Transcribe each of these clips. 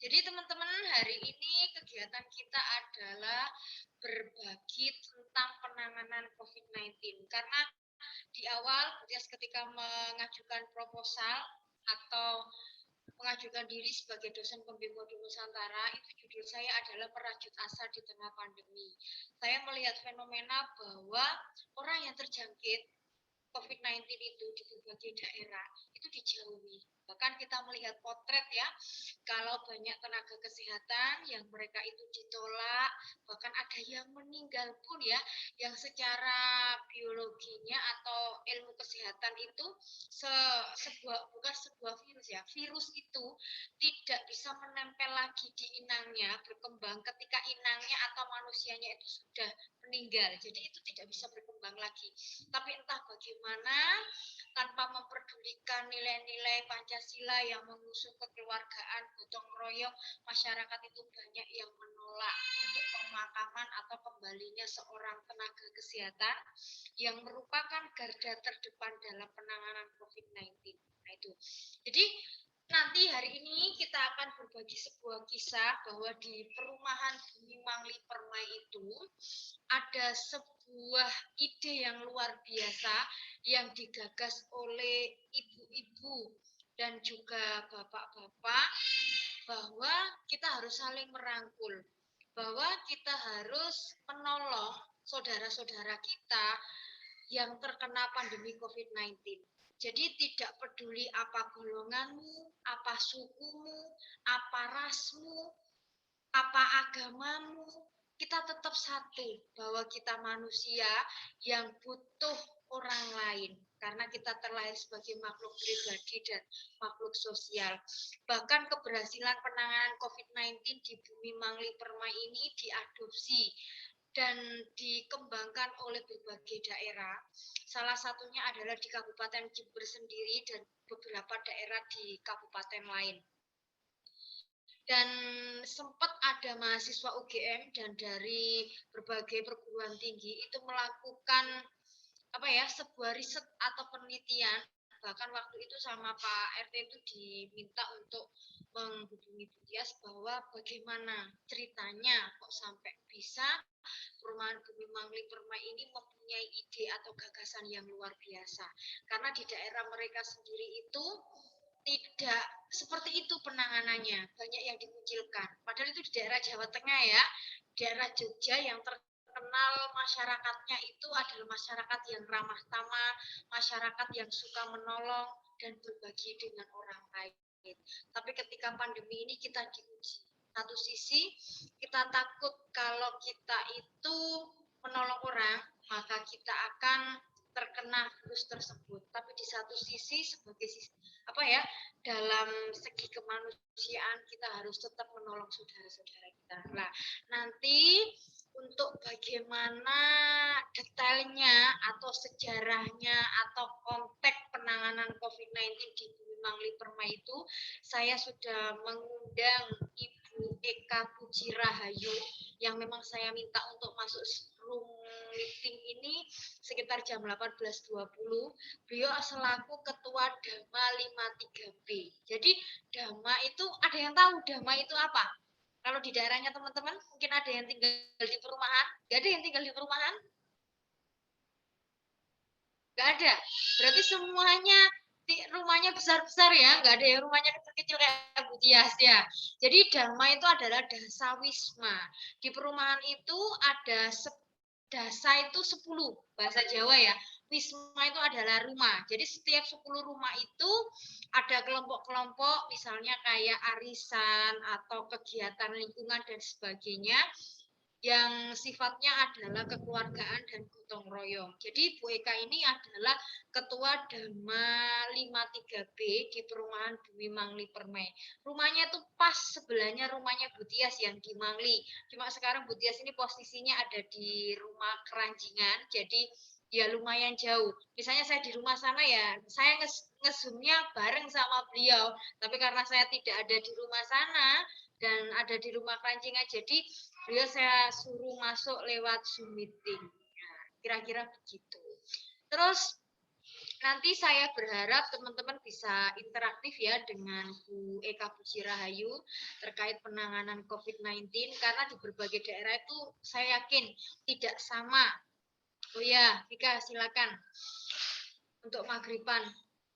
Jadi teman-teman, hari ini kegiatan kita adalah berbagi tentang penanganan COVID-19. Karena di awal, ketika mengajukan proposal atau mengajukan diri sebagai dosen pembimbing modul Nusantara, itu judul saya adalah Perajut Asa di Tengah Pandemi. Saya melihat fenomena bahwa orang yang terjangkit COVID-19 itu di berbagai daerah itu dijauhi. Bahkan kita melihat potret ya, kalau banyak tenaga kesehatan yang mereka itu ditolak, bahkan ada yang meninggal pun ya, yang secara biologinya atau ilmu kesehatan itu bukan sebuah virus ya, virus itu tidak bisa menempel lagi di inangnya, berkembang ketika inangnya atau manusianya itu sudah meninggal. Jadi itu tidak bisa berkembang lagi. Tapi entah bagaimana, tanpa memperdulikan nilai-nilai Pancasila yang mengusung kekeluargaan, gotong royong, masyarakat itu banyak yang menolak untuk pemakaman atau kembalinya seorang tenaga kesehatan yang merupakan garda terdepan dalam penanganan COVID-19. Nah itu. Jadi nanti hari ini kita akan berbagi sebuah kisah bahwa di perumahan Bumi Mangli Permai itu ada sebuah ide yang luar biasa yang digagas oleh ibu-ibu dan juga bapak-bapak, bahwa kita harus saling merangkul, bahwa kita harus menolong saudara-saudara kita yang terkena pandemi COVID-19. Jadi tidak peduli apa golonganmu, apa sukumu, apa rasmu, apa agamamu, kita tetap satu bahwa kita manusia yang butuh orang lain. Karena kita terlahir sebagai makhluk pribadi dan makhluk sosial. Bahkan keberhasilan penanganan COVID-19 di Bumi Mangli Permai ini diadopsi dan dikembangkan oleh berbagai daerah. Salah satunya adalah di Kabupaten Jember sendiri dan beberapa daerah di kabupaten lain. Dan sempat ada mahasiswa UGM dan dari berbagai perguruan tinggi itu melakukan sebuah riset atau penelitian. Bahkan waktu itu sama Pak RT itu diminta untuk menghubungi Bu Tias bahwa bagaimana ceritanya kok sampai bisa perumahan Bumi Mangli Permai ini mempunyai ide atau gagasan yang luar biasa. Karena di daerah mereka sendiri itu tidak seperti itu penanganannya, banyak yang dikucilkan. Padahal itu di daerah Jawa Tengah ya, daerah Jogja yang terkenal masyarakatnya itu adalah masyarakat yang ramah tamah, masyarakat yang suka menolong dan berbagi dengan orang lain. Tapi ketika pandemi ini kita diuji. Satu sisi kita takut kalau kita itu menolong orang, maka kita akan terkena virus tersebut. Tapi di satu sisi sebagai dalam segi kemanusiaan kita harus tetap menolong saudara-saudara kita. Nah, nanti untuk bagaimana detailnya atau sejarahnya atau konteks penanganan COVID-19 di Bumi Mangli Permai itu, saya sudah mengundang Ibu Eka Puji Rahayu yang memang saya minta untuk masuk room meeting ini sekitar jam 18.20. Beliau selaku ketua Dhamma 53B. Jadi Dhamma itu ada yang tahu Dhamma itu apa? Kalau di daerahnya teman-teman mungkin ada yang tinggal di perumahan, nggak ada yang tinggal di perumahan? Nggak ada. Berarti semuanya rumahnya besar-besar ya, nggak ada yang rumahnya kecil-kecil kayak Bu Tias ya. Jadi Dhamma itu adalah dasawisma. Di perumahan itu ada dasa itu 10 bahasa Jawa ya. Wisma itu adalah rumah. Jadi setiap 10 rumah itu ada kelompok-kelompok misalnya kayak arisan atau kegiatan lingkungan dan sebagainya yang sifatnya adalah kekeluargaan dan gotong royong. Jadi Bu Eka ini adalah Ketua Dhamma 53B di perumahan Bumi Mangli Permai. Rumahnya tuh pas sebelahnya rumahnya Bu Tias yang di Mangli. Cuma sekarang Bu Tias ini posisinya ada di rumah Keranjingan, jadi ya lumayan jauh. Misalnya saya di rumah sana ya, saya nge-zoom-nya bareng sama beliau. Tapi karena saya tidak ada di rumah sana dan ada di rumah Keranjingan, jadi beliau saya suruh masuk lewat Zoom meeting. Nah, kira-kira begitu. Terus Nanti saya berharap teman-teman bisa interaktif ya dengan Bu Eka Puji Rahayu terkait penanganan COVID-19 karena di berbagai daerah itu saya yakin tidak sama. Oh ya, Ika silakan untuk maghriban.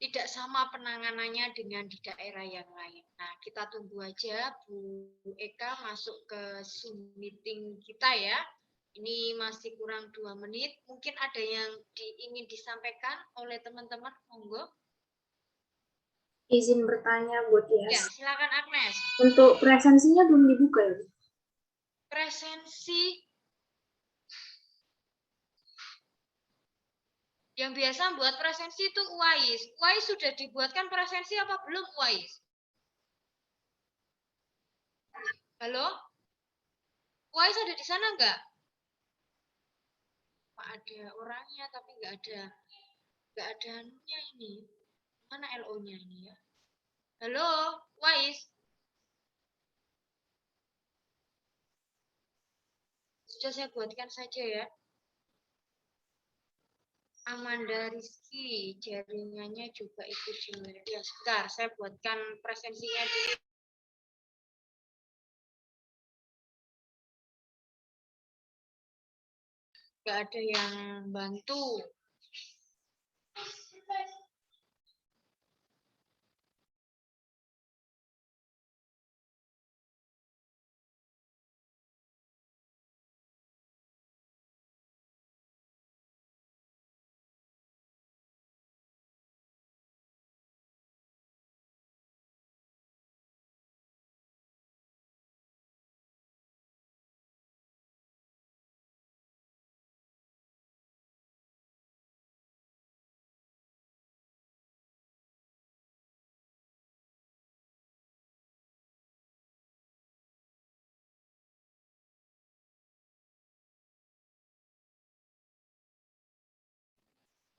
Tidak sama penanganannya dengan di daerah yang lain. Nah, kita tunggu aja Bu Eka masuk ke Zoom meeting kita ya. Ini masih kurang 2 menit. Mungkin ada yang ingin disampaikan oleh teman-teman, monggo. Izin bertanya buat Ya, Yas. silakan Agnes. Untuk presensinya belum dibuka ya? Presensi yang biasa buat presensi itu UAIS. UAIS sudah dibuatkan presensi apa belum UAIS? Halo? UAIS ada di sana enggak? Pak ada orangnya tapi enggak ada anunya ini. Mana LO-nya ini ya? Halo, UAIS. Sudah saya buatkan saja ya. Amanda Rizky, jaringannya juga ikut di ya, sebentar, saya buatkan presensinya dulu. Nggak ada yang bantu.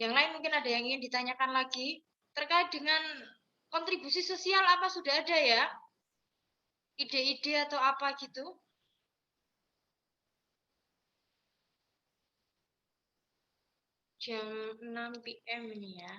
Yang lain mungkin ada yang ingin ditanyakan lagi terkait dengan kontribusi sosial apa sudah ada ya? Ide-ide atau apa gitu? Jam 6 PM ini ya.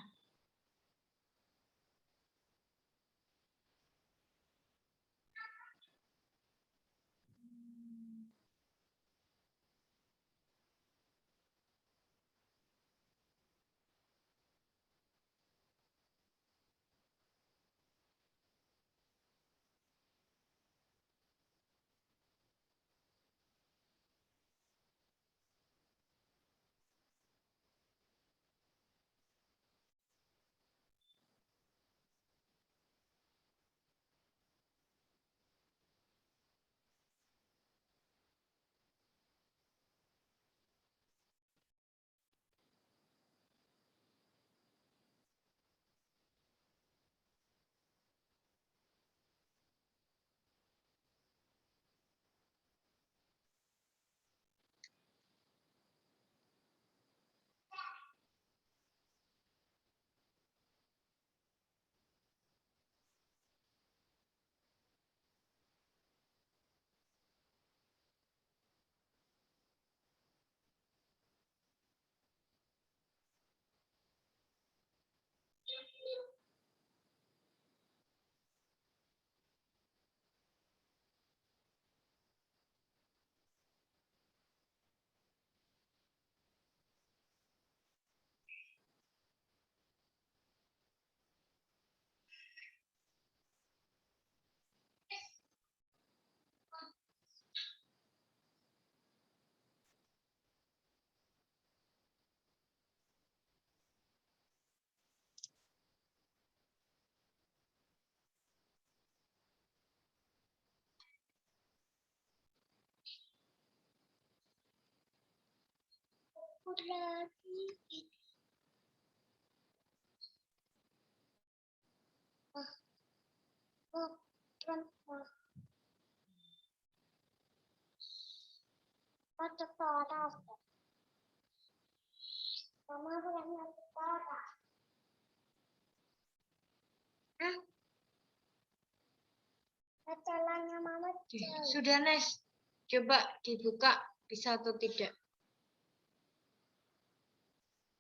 Sudah Nes, coba dibuka bisa atau tidak?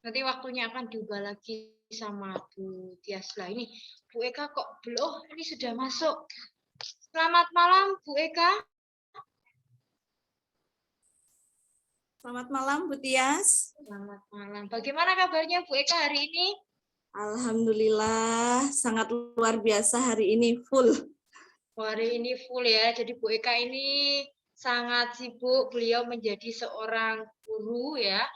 Nanti waktunya akan diubah lagi sama Bu Tias. Lah ini Bu Eka kok belum? Oh, ini sudah masuk. Selamat malam Bu Eka. Selamat malam, Bu Tias. Selamat malam. Bagaimana kabarnya Bu Eka hari ini? Alhamdulillah, sangat luar biasa hari ini, full. Hari ini full ya. Jadi Bu Eka ini sangat sibuk. Beliau menjadi seorang guru ya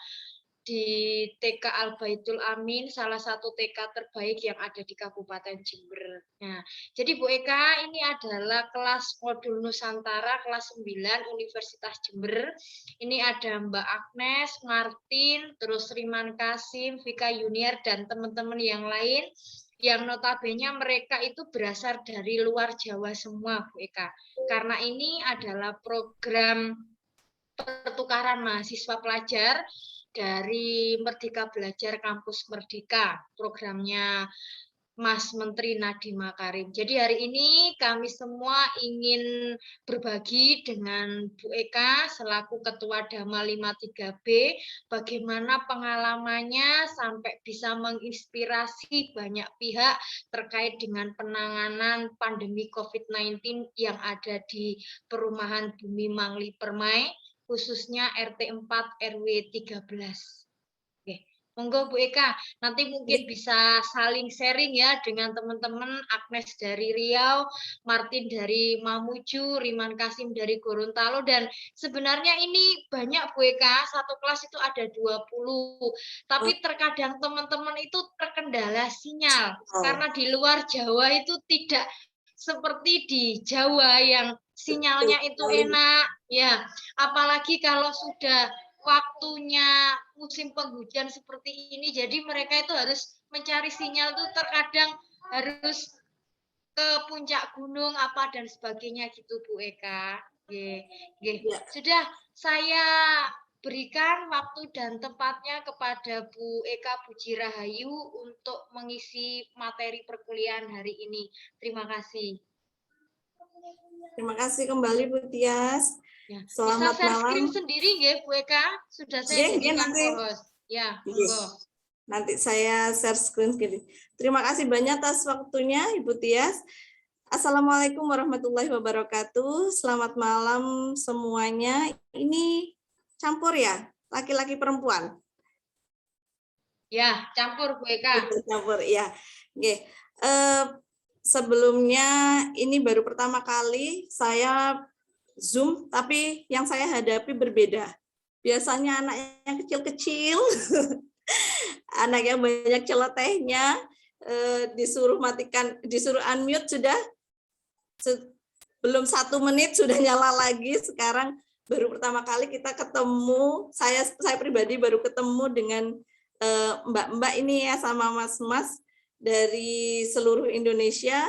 di TK Al Baitul Amin, salah satu TK terbaik yang ada di Kabupaten Jember. Nah, jadi Bu Eka ini adalah kelas modul Nusantara kelas 9 Universitas Jember. Ini ada Mbak Agnes, Martin, terus Riman Kasim, Vika Junior, dan teman-teman yang lain yang notabene mereka itu berasal dari luar Jawa semua, Bu Eka. Karena ini adalah program pertukaran mahasiswa pelajar dari Merdeka Belajar Kampus Merdeka, programnya Mas Menteri Nadiem Makarim. Jadi hari ini kami semua ingin berbagi dengan Bu Eka selaku Ketua Dama 53B bagaimana pengalamannya sampai bisa menginspirasi banyak pihak terkait dengan penanganan pandemi COVID-19 yang ada di Perumahan Bumi Mangli Permai, khususnya RT 4 RW 13. Oke. Monggo Bu Eka, nanti mungkin bisa saling sharing ya dengan teman-teman. Agnes dari Riau, Martin dari Mamuju, Riman Kasim dari Gorontalo, dan sebenarnya ini banyak Bu Eka, satu kelas itu ada 20, tapi terkadang teman-teman itu terkendala sinyal, karena di luar Jawa itu tidak seperti di Jawa yang sinyalnya itu enak, ya. Apalagi kalau sudah waktunya musim penghujan seperti ini, jadi mereka itu harus mencari sinyal itu terkadang harus ke puncak gunung apa dan sebagainya gitu Bu Eka. Sudah saya berikan waktu dan tempatnya kepada Bu Eka Puji Rahayu untuk mengisi materi perkuliahan hari ini. Terima kasih. Terima kasih kembali, Bu Tias. Ya, Selamat bisa share malam. screen sendiri ya Bu Eka, sudah saya jadikan co-host. Ya, monggo. Nanti saya share screen sendiri. Terima kasih banyak atas waktunya, Ibu Tias. Assalamualaikum warahmatullahi wabarakatuh. Selamat malam semuanya. Ini campur ya, laki-laki perempuan? Ya, campur Bu Eka. Campur, ya. Oke. Sebelumnya ini baru pertama kali saya Zoom, tapi yang saya hadapi berbeda. Biasanya anak yang kecil-kecil, anak yang banyak celotehnya, disuruh matikan, disuruh unmute sudah belum 1 menit sudah nyala lagi. Sekarang baru pertama kali kita ketemu, saya pribadi baru ketemu dengan mbak-mbak ini ya, sama mas-mas dari seluruh Indonesia,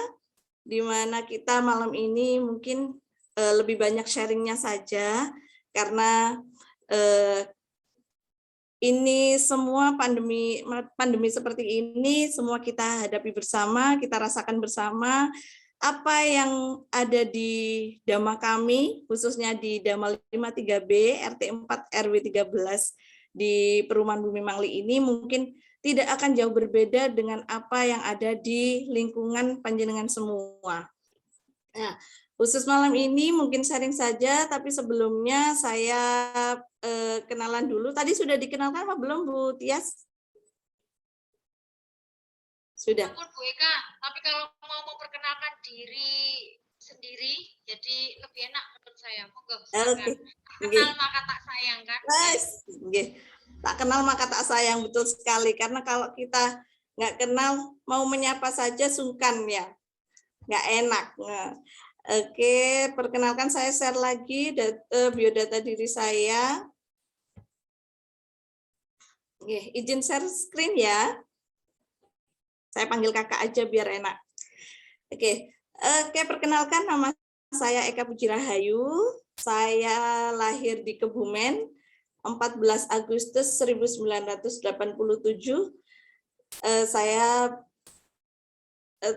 di mana kita malam ini mungkin lebih banyak sharingnya saja, karena ini semua pandemi seperti ini semua kita hadapi bersama, kita rasakan bersama. Apa yang ada di Dama kami, khususnya di Dama 53B RT 4 RW 13 di Perumahan Bumi Mangli ini mungkin tidak akan jauh berbeda dengan apa yang ada di lingkungan panjenengan semua. Nah, khusus malam ini mungkin sharing saja, tapi sebelumnya saya kenalan dulu. Tadi sudah dikenalkan apa belum, Bu Tias? Sudah. Ampun Bu Eka, tapi kalau mau memperkenalkan diri sendiri, jadi lebih enak menurut saya. Monggo, silakan. Kenal maka tak sayang kan? Tak kenal maka tak sayang, betul sekali. Karena kalau kita nggak kenal, mau menyapa saja sungkan ya, nggak enak. Nah, oke, perkenalkan saya share lagi biodata diri saya. Izin share screen ya. Saya panggil kakak aja biar enak. Oke, perkenalkan nama saya Eka Puji Rahayu. Saya lahir di Kebumen 14 Agustus 1987. Saya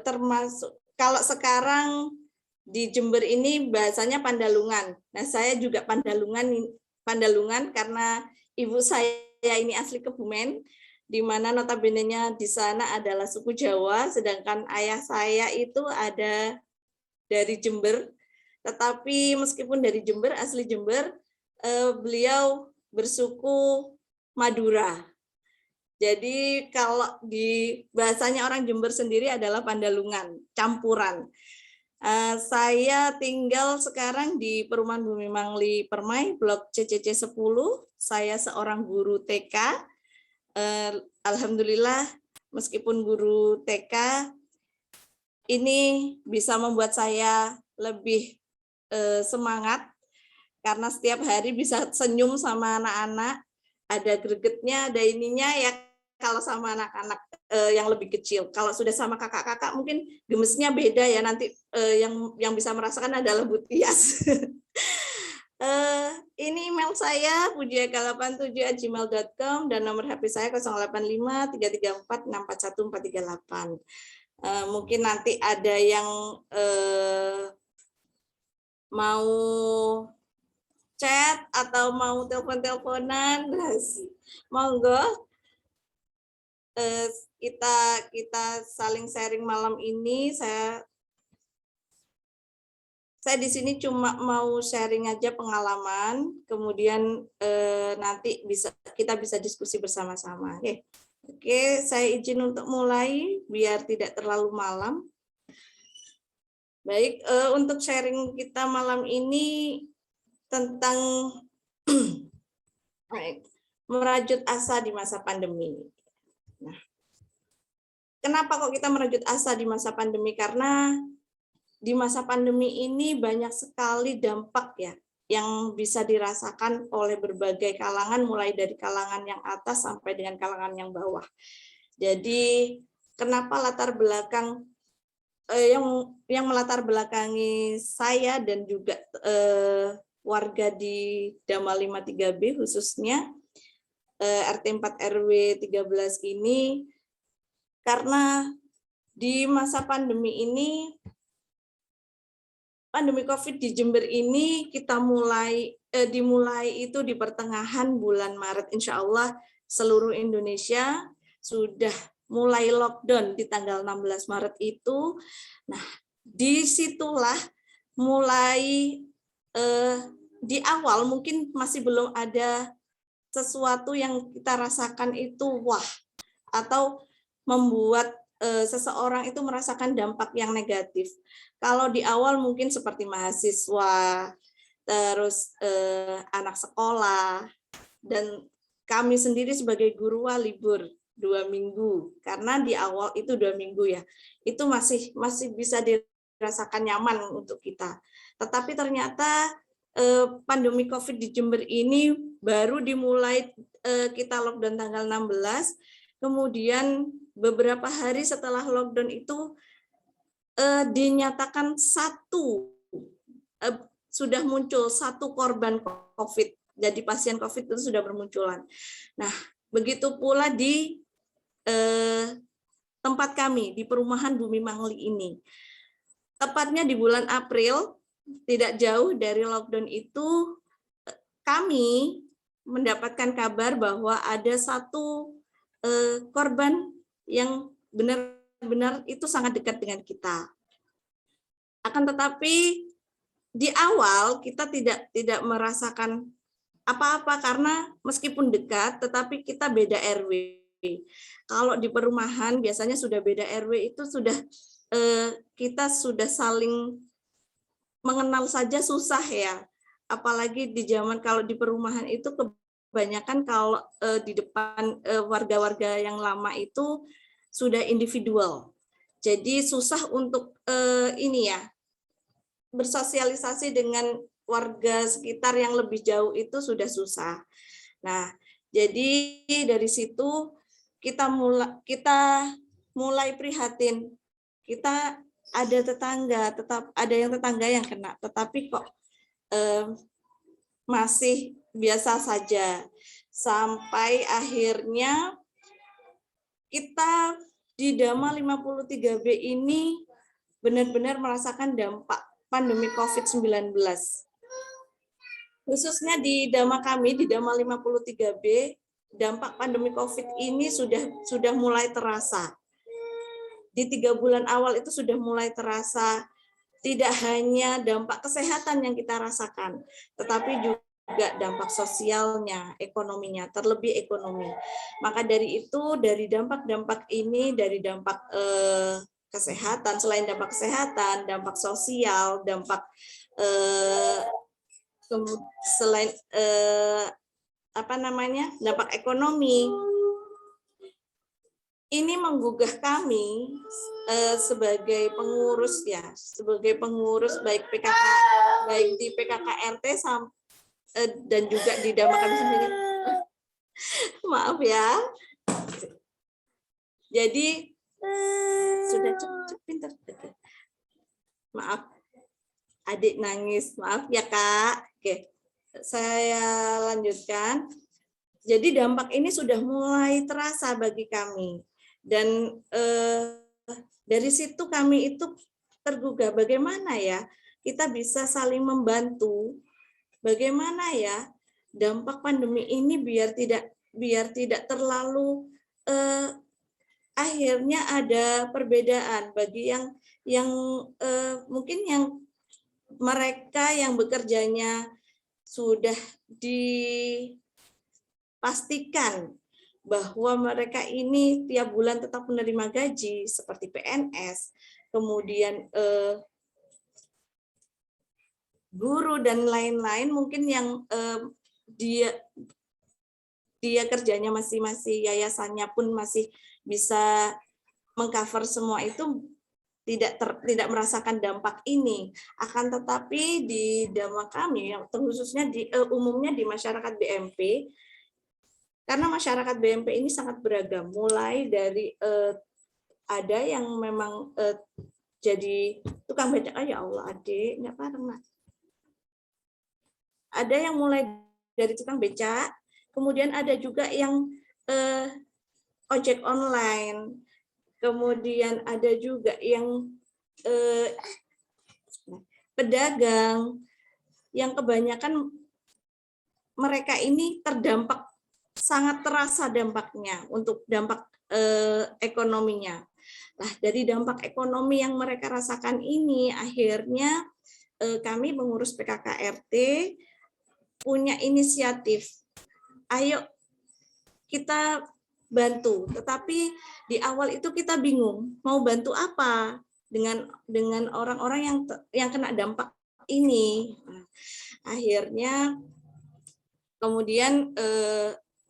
termasuk, kalau sekarang di Jember ini bahasanya Pandalungan. Nah, saya juga Pandalungan karena ibu saya ini asli Kebumen. di mana notabene-nya di sana adalah suku Jawa, sedangkan ayah saya itu ada dari Jember. Tetapi meskipun dari Jember, asli Jember, beliau bersuku Madura. Jadi kalau di bahasanya orang Jember sendiri adalah Pandalungan, campuran. Saya tinggal sekarang di Perumahan Bumi Mangli Permai, Blok CCC 10. Saya seorang guru TK. Alhamdulillah, meskipun guru TK, ini bisa membuat saya lebih semangat, karena setiap hari bisa senyum sama anak-anak, ada gregetnya, ada ininya ya. Kalau sama anak-anak yang lebih kecil, kalau sudah sama kakak-kakak mungkin gemesnya beda ya. Nanti yang bisa merasakan adalah Bu Tias. Ini email saya pujiaka87@gmail.com dan nomor HP saya 085334641438. Mungkin nanti ada yang mau chat atau mau telepon-teleponan, monggo. Kita saling sharing malam ini. Saya di sini cuma mau sharing aja pengalaman, kemudian nanti kita bisa diskusi bersama-sama. Oke, saya izin untuk mulai biar tidak terlalu malam. Baik, untuk sharing kita malam ini tentang merajut asa di masa pandemi. Nah, kenapa kok kita merajut asa di masa pandemi? Karena di masa pandemi ini banyak sekali dampak ya yang bisa dirasakan oleh berbagai kalangan, mulai dari kalangan yang atas sampai dengan kalangan yang bawah. Jadi kenapa latar belakang yang melatar belakangi saya dan juga warga di Dama 53B khususnya RT 4 RW 13 ini, karena di masa pandemi ini, pandemi COVID di Jember ini kita dimulai itu di pertengahan bulan Maret. Insya Allah seluruh Indonesia sudah mulai lockdown di tanggal 16 Maret itu. Nah, disitulah mulai di awal mungkin masih belum ada sesuatu yang kita rasakan itu wah, atau membuat seseorang itu merasakan dampak yang negatif. Kalau di awal mungkin seperti mahasiswa, terus anak sekolah, dan kami sendiri sebagai guru libur 2 minggu, karena di awal itu 2 minggu ya, itu masih bisa dirasakan nyaman untuk kita. Tetapi ternyata pandemi COVID di Jember ini baru dimulai kita lockdown tanggal 16, kemudian beberapa hari setelah lockdown itu dinyatakan sudah muncul satu korban COVID. Jadi pasien COVID itu sudah bermunculan. Nah, begitu pula di tempat kami di Perumahan Bumi Mangli ini. Tepatnya di bulan April, tidak jauh dari lockdown itu, kami mendapatkan kabar bahwa ada satu korban yang benar-benar itu sangat dekat dengan kita. Akan tetapi di awal kita tidak merasakan apa-apa karena meskipun dekat, tetapi kita beda RW. Kalau di perumahan biasanya sudah beda RW itu sudah kita sudah saling mengenal saja susah ya, apalagi di zaman kalau di perumahan itu kebanyakan kalau di depan warga-warga yang lama itu sudah individual, jadi susah untuk ini ya bersosialisasi dengan warga sekitar yang lebih jauh itu sudah susah. Nah, jadi dari situ kita mulai prihatin. Kita ada tetangga, tetap ada yang tetangga yang kena, tetapi kok masih biasa saja. Sampai akhirnya kita di Dama 53B ini benar-benar merasakan dampak pandemi COVID-19. Khususnya di Dama kami, di Dama 53B, dampak pandemi COVID ini sudah mulai terasa. Di 3 bulan awal itu sudah mulai terasa, tidak hanya dampak kesehatan yang kita rasakan, tetapi juga dampak sosialnya, ekonominya, terlebih ekonomi. Maka dari itu, dari dampak-dampak ini, dari dampak kesehatan, selain dampak kesehatan, dampak sosial, dampak selain dampak ekonomi, ini menggugah kami sebagai pengurus baik PKK, baik di PKKRT dan juga di Dhamma kami sendiri. Maaf ya. Jadi sudah cepet pintar. Maaf, adik nangis. Maaf ya Kak. Oke, saya lanjutkan. Jadi dampak ini sudah mulai terasa bagi kami. Dan dari situ kami itu tergugah bagaimana ya kita bisa saling membantu, bagaimana ya dampak pandemi ini biar tidak terlalu akhirnya ada perbedaan bagi yang mungkin yang mereka yang bekerjanya sudah dipastikan bahwa mereka ini tiap bulan tetap menerima gaji seperti PNS, kemudian guru dan lain-lain, mungkin yang dia kerjanya masih yayasannya pun masih bisa mengcover semua itu, tidak merasakan dampak ini. Akan tetapi di Dhamma kami, khususnya umumnya di masyarakat BMP, karena masyarakat BMP ini sangat beragam, mulai dari ada yang memang jadi tukang becak, ya Allah adik, nggak parah. Ada yang mulai dari tukang becak, kemudian ada juga yang ojek online, kemudian ada juga yang pedagang, yang kebanyakan mereka ini terdampak, sangat terasa dampaknya untuk dampak ekonominya. Nah, dari dampak ekonomi yang mereka rasakan ini, akhirnya kami pengurus PKKRT punya inisiatif, ayo kita bantu. Tetapi di awal itu kita bingung mau bantu apa dengan orang-orang yang kena dampak ini. Nah, akhirnya kemudian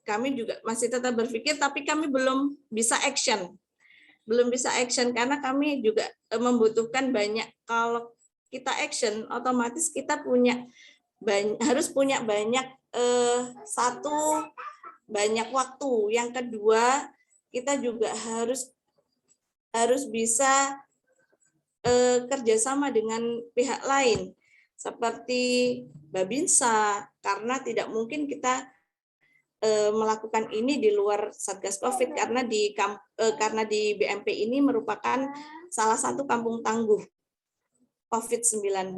kami juga masih tetap berpikir, tapi kami belum bisa action karena kami juga membutuhkan banyak. Kalau kita action, otomatis kita harus punya banyak banyak waktu. Yang kedua, kita juga harus bisa kerjasama dengan pihak lain seperti Babinsa, karena tidak mungkin kita melakukan ini di luar Satgas Covid, karena di BMP ini merupakan salah satu kampung tangguh COVID-19.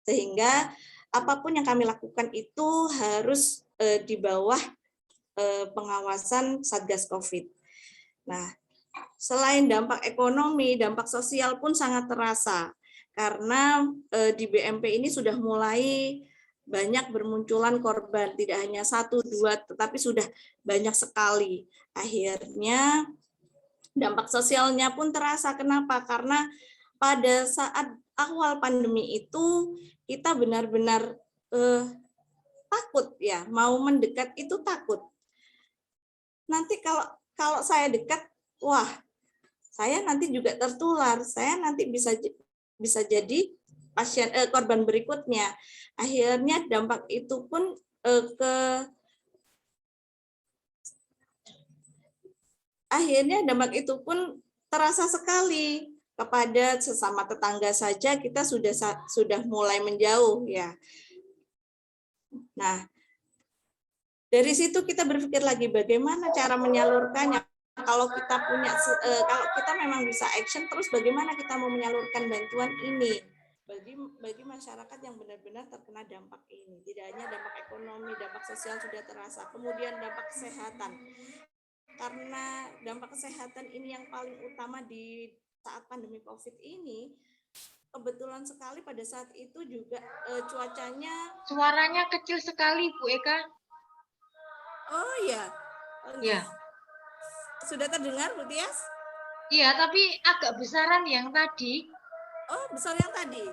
Sehingga apapun yang kami lakukan itu harus di bawah pengawasan Satgas Covid. Nah, selain dampak ekonomi, dampak sosial pun sangat terasa, karena di BMP ini sudah mulai banyak bermunculan korban, tidak hanya 1, 2, tetapi sudah banyak sekali. Akhirnya dampak sosialnya pun terasa. Kenapa? Karena pada saat awal pandemi itu kita benar-benar takut ya, mau mendekat itu takut. Nanti kalau saya dekat, wah, saya nanti juga tertular, saya nanti bisa jadi pasien korban berikutnya. Akhirnya dampak itu pun terasa sekali kepada sesama tetangga saja, kita sudah mulai menjauh ya. Nah, dari situ kita berpikir lagi bagaimana cara menyalurkannya. Kalau kita memang bisa action, terus bagaimana kita mau menyalurkan bantuan ini? bagi masyarakat yang benar-benar terkena dampak ini. Tidak hanya dampak ekonomi, dampak sosial sudah terasa, kemudian dampak kesehatan. Karena dampak kesehatan ini yang paling utama di saat pandemi COVID ini, kebetulan sekali pada saat itu juga cuacanya. Suaranya kecil sekali, Bu Eka. Oh iya. Ya. Sudah terdengar, Bu Tias? Iya, tapi agak besaran yang tadi. Oh, besar yang tadi.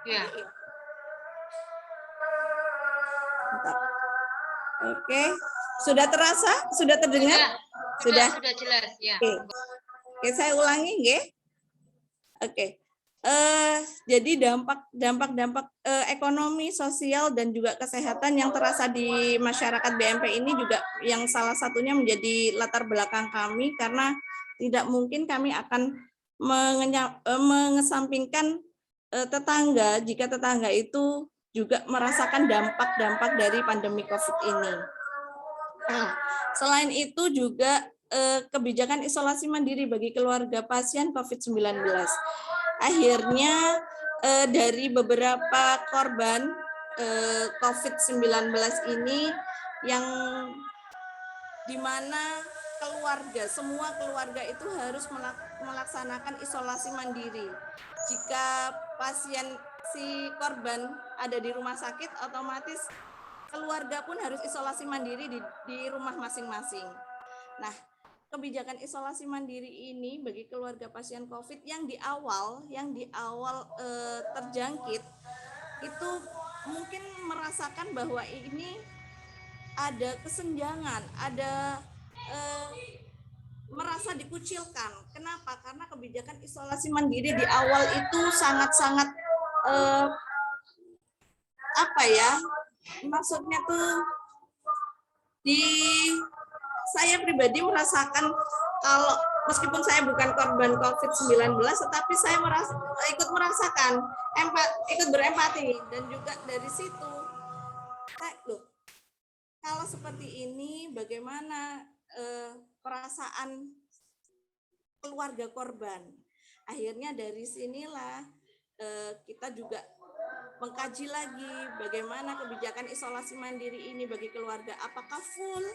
Ya. Iya. Bentar. Oke. Sudah terasa? Sudah terdengar? Sudah jelas, ya. Oke, saya ulangi, nggih. Oke. Jadi dampak ekonomi, sosial, dan juga kesehatan yang terasa di masyarakat BMP ini juga yang salah satunya menjadi latar belakang kami, karena tidak mungkin kami akan mengesampingkan tetangga jika tetangga itu juga merasakan dampak-dampak dari pandemi COVID ini. Nah, selain itu juga kebijakan isolasi mandiri bagi keluarga pasien COVID-19. Akhirnya dari beberapa korban COVID-19 ini yang dimana semua keluarga itu harus melaksanakan isolasi mandiri. Jika pasien si korban ada di rumah sakit, otomatis keluarga pun harus isolasi mandiri di rumah masing-masing. Nah, kebijakan isolasi mandiri ini bagi keluarga pasien COVID yang di awal terjangkit itu mungkin merasakan bahwa ini ada kesenjangan, ada merasa dikucilkan. Kenapa? Karena kebijakan isolasi mandiri di awal itu sangat-sangat maksudnya tuh saya pribadi merasakan, kalau meskipun saya bukan korban COVID-19, tetapi saya ikut merasakan, ikut berempati, dan juga dari situ, kalau seperti ini bagaimana perasaan keluarga korban? Akhirnya dari sinilah kita juga mengkaji lagi bagaimana kebijakan isolasi mandiri ini bagi keluarga, apakah full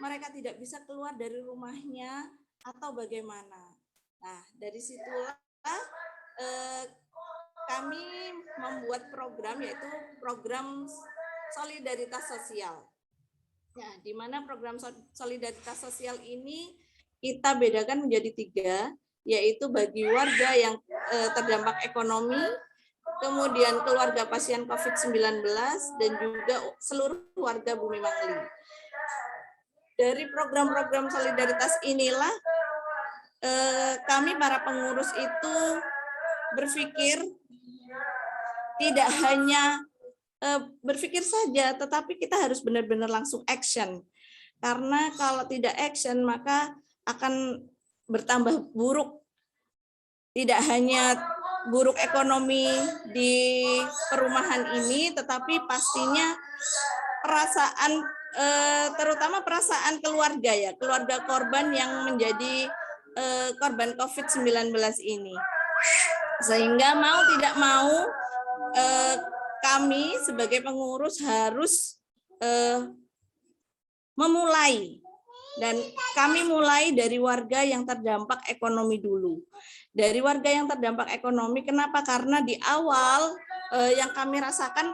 mereka tidak bisa keluar dari rumahnya atau bagaimana. Nah, dari situlah kami membuat program, yaitu program solidaritas sosial. Nah, di mana program solidaritas sosial ini kita bedakan menjadi 3, yaitu bagi warga yang terdampak ekonomi, kemudian keluarga pasien COVID-19, dan juga seluruh warga Bumi Mangli. Dari program-program solidaritas inilah kami para pengurus itu berpikir tidak hanya berpikir saja, tetapi kita harus benar-benar langsung action. Karena kalau tidak action maka akan bertambah buruk. Tidak hanya buruk ekonomi di perumahan ini, tetapi pastinya perasaan terutama perasaan keluarga, ya, keluarga korban yang menjadi korban COVID-19 ini. Sehingga mau tidak mau kami sebagai pengurus harus memulai, dan kami mulai dari warga yang terdampak ekonomi dulu. Dari warga yang terdampak ekonomi, kenapa? Karena di awal yang kami rasakan,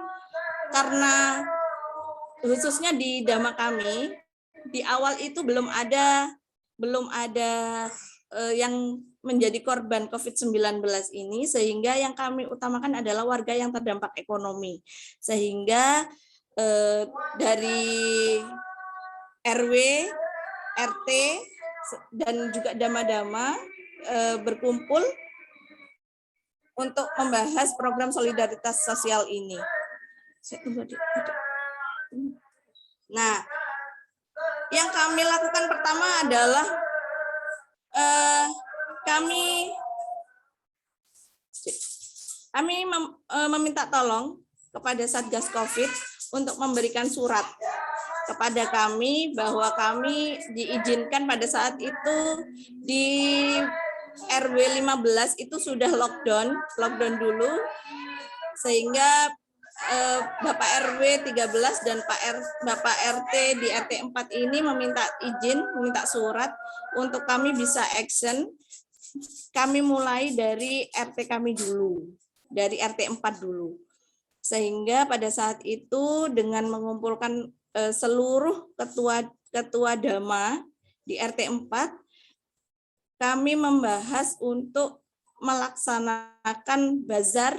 karena khususnya di Dama kami, di awal itu belum ada yang menjadi korban COVID-19 ini, sehingga yang kami utamakan adalah warga yang terdampak ekonomi. Sehingga dari RW, RT, dan juga Dama-Dama berkumpul untuk membahas program solidaritas sosial ini. Nah, yang kami lakukan pertama adalah kami meminta tolong kepada Satgas COVID untuk memberikan surat kepada kami bahwa kami diizinkan pada saat itu di RW 15 itu sudah lockdown dulu, sehingga Bapak RW 13 dan Bapak RT di RT 4 ini meminta izin, meminta surat untuk kami bisa action. Kami mulai dari RT kami dulu, dari RT 4 dulu. Sehingga pada saat itu dengan mengumpulkan seluruh ketua Dama di RT 4, kami membahas untuk melaksanakan bazar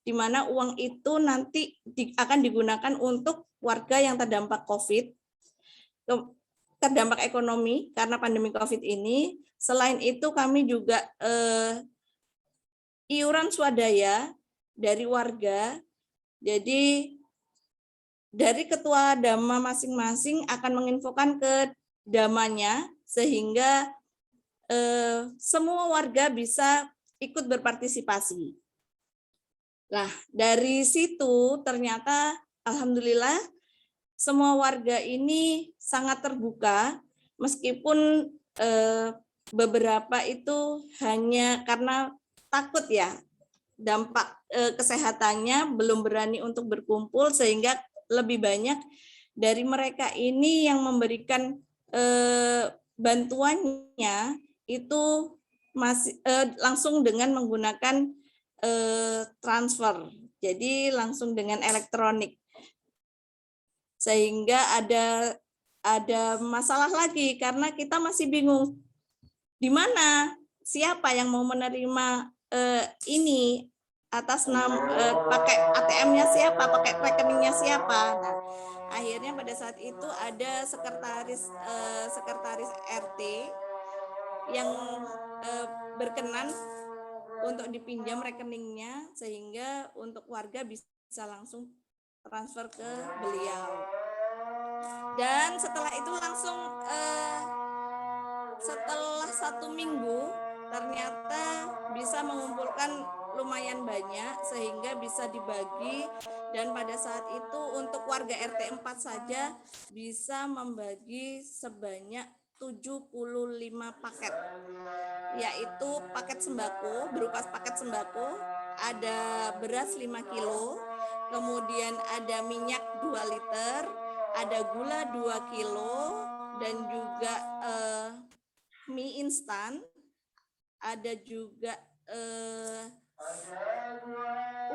di mana uang itu nanti akan digunakan untuk warga yang terdampak COVID, terdampak ekonomi karena pandemi COVID ini. Selain itu kami juga iuran swadaya dari warga. Jadi dari ketua Dama masing-masing akan menginfokan ke Damanya sehingga semua warga bisa ikut berpartisipasi. Nah, dari situ ternyata alhamdulillah semua warga ini sangat terbuka meskipun beberapa itu hanya karena takut ya dampak kesehatannya belum berani untuk berkumpul sehingga lebih banyak dari mereka ini yang memberikan bantuannya itu masih langsung dengan menggunakan transfer, jadi langsung dengan elektronik, sehingga ada masalah lagi karena kita masih bingung di mana siapa yang mau menerima ini atas nama pakai ATM-nya siapa, pakai rekeningnya siapa. Nah, akhirnya pada saat itu ada sekretaris RT yang berkenan untuk dipinjam rekeningnya sehingga untuk warga bisa langsung transfer ke beliau. Dan setelah itu langsung setelah 1 minggu ternyata bisa mengumpulkan lumayan banyak sehingga bisa dibagi, dan pada saat itu untuk warga RT 4 saja bisa membagi sebanyak 75 paket, yaitu paket sembako, berupa paket sembako, ada beras 5 kilo, kemudian ada minyak 2 liter, ada gula 2 kilo, dan juga mie instan, ada juga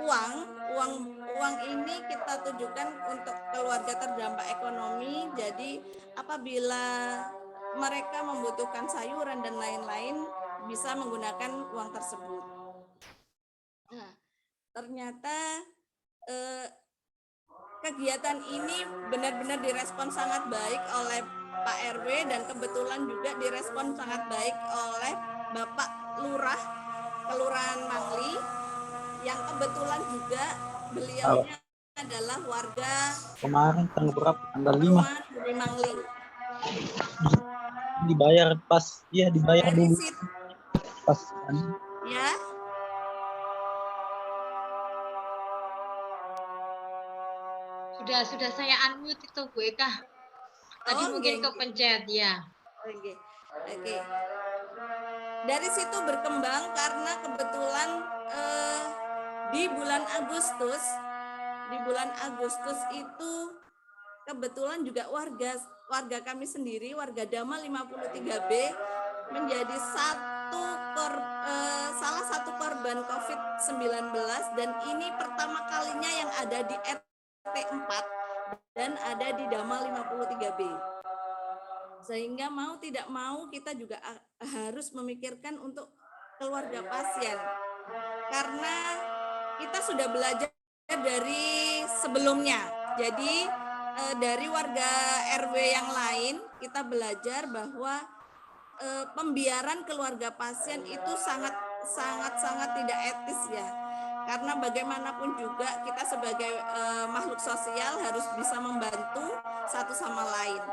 uang ini kita tujukan untuk keluarga terdampak ekonomi. Jadi apabila mereka membutuhkan sayuran dan lain-lain bisa menggunakan uang tersebut. Nah, ternyata kegiatan ini benar-benar direspon sangat baik oleh Pak RW dan kebetulan juga direspon sangat baik oleh Bapak Lurah Kelurahan Mangli yang kebetulan juga beliaunya adalah warga kemarin tanggal berapa? Tanggal 5 di Mangli. Dibayar pas, iya dibayar Dari dulu situ, pas ya. Sudah saya unmute itu Bu Eka. Tadi mungkin kepencet ya. Oke. Dari situ berkembang karena kebetulan di bulan Agustus itu kebetulan juga warga kami sendiri, warga Dama 53B menjadi salah satu korban COVID-19, dan ini pertama kalinya yang ada di RT 4 dan ada di Dama 53B. Sehingga mau tidak mau kita juga harus memikirkan untuk keluarga pasien. Karena kita sudah belajar dari sebelumnya. Jadi dari warga RW yang lain kita belajar bahwa pembiaran keluarga pasien itu sangat tidak etis ya. Karena bagaimanapun juga kita sebagai makhluk sosial harus bisa membantu satu sama lain.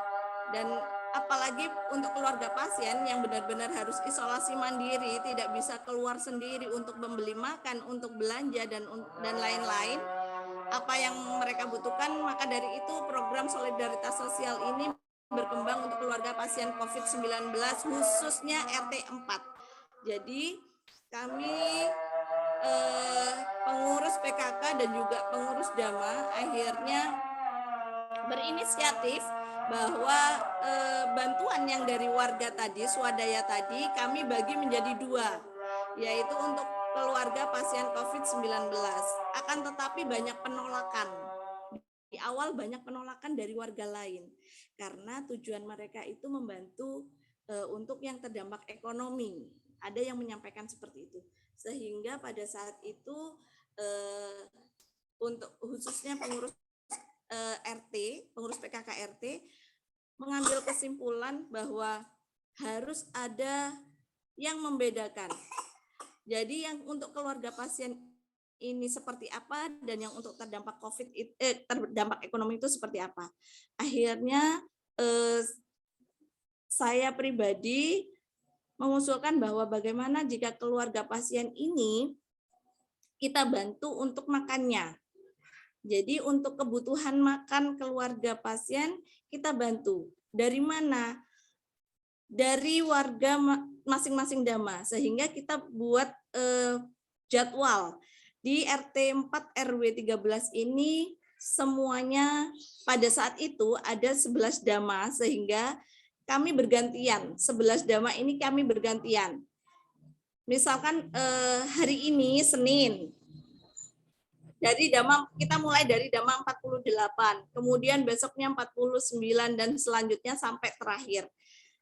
Dan apalagi untuk keluarga pasien yang benar-benar harus isolasi mandiri, tidak bisa keluar sendiri untuk membeli makan, untuk belanja dan lain-lain, apa yang mereka butuhkan. Maka dari itu program solidaritas sosial ini berkembang untuk keluarga pasien COVID-19 khususnya RT 4. Jadi kami pengurus PKK dan juga pengurus Dama akhirnya berinisiatif bahwa bantuan yang dari warga tadi, swadaya tadi, kami bagi menjadi 2, yaitu untuk keluarga pasien COVID-19. Akan tetapi banyak penolakan. Di awal banyak penolakan dari warga lain, karena tujuan mereka itu membantu untuk yang terdampak ekonomi. Ada yang menyampaikan seperti itu. Sehingga pada saat itu untuk khususnya pengurus RT, pengurus PKK RT, mengambil kesimpulan bahwa harus ada yang membedakan. Jadi yang untuk keluarga pasien ini seperti apa dan yang untuk terdampak terdampak ekonomi itu seperti apa. Akhirnya saya pribadi mengusulkan bahwa bagaimana jika keluarga pasien ini kita bantu untuk makannya. Jadi untuk kebutuhan makan keluarga pasien kita bantu. Dari mana? Dari warga masing-masing Dama. Sehingga kita buat jadwal. Di RT 4 RW 13 ini semuanya pada saat itu ada 11 Dama, sehingga kami bergantian. 11 Dama ini kami bergantian. Misalkan hari ini Senin, dari Dama kita mulai dari Dama 48, kemudian besoknya 49 dan selanjutnya sampai terakhir.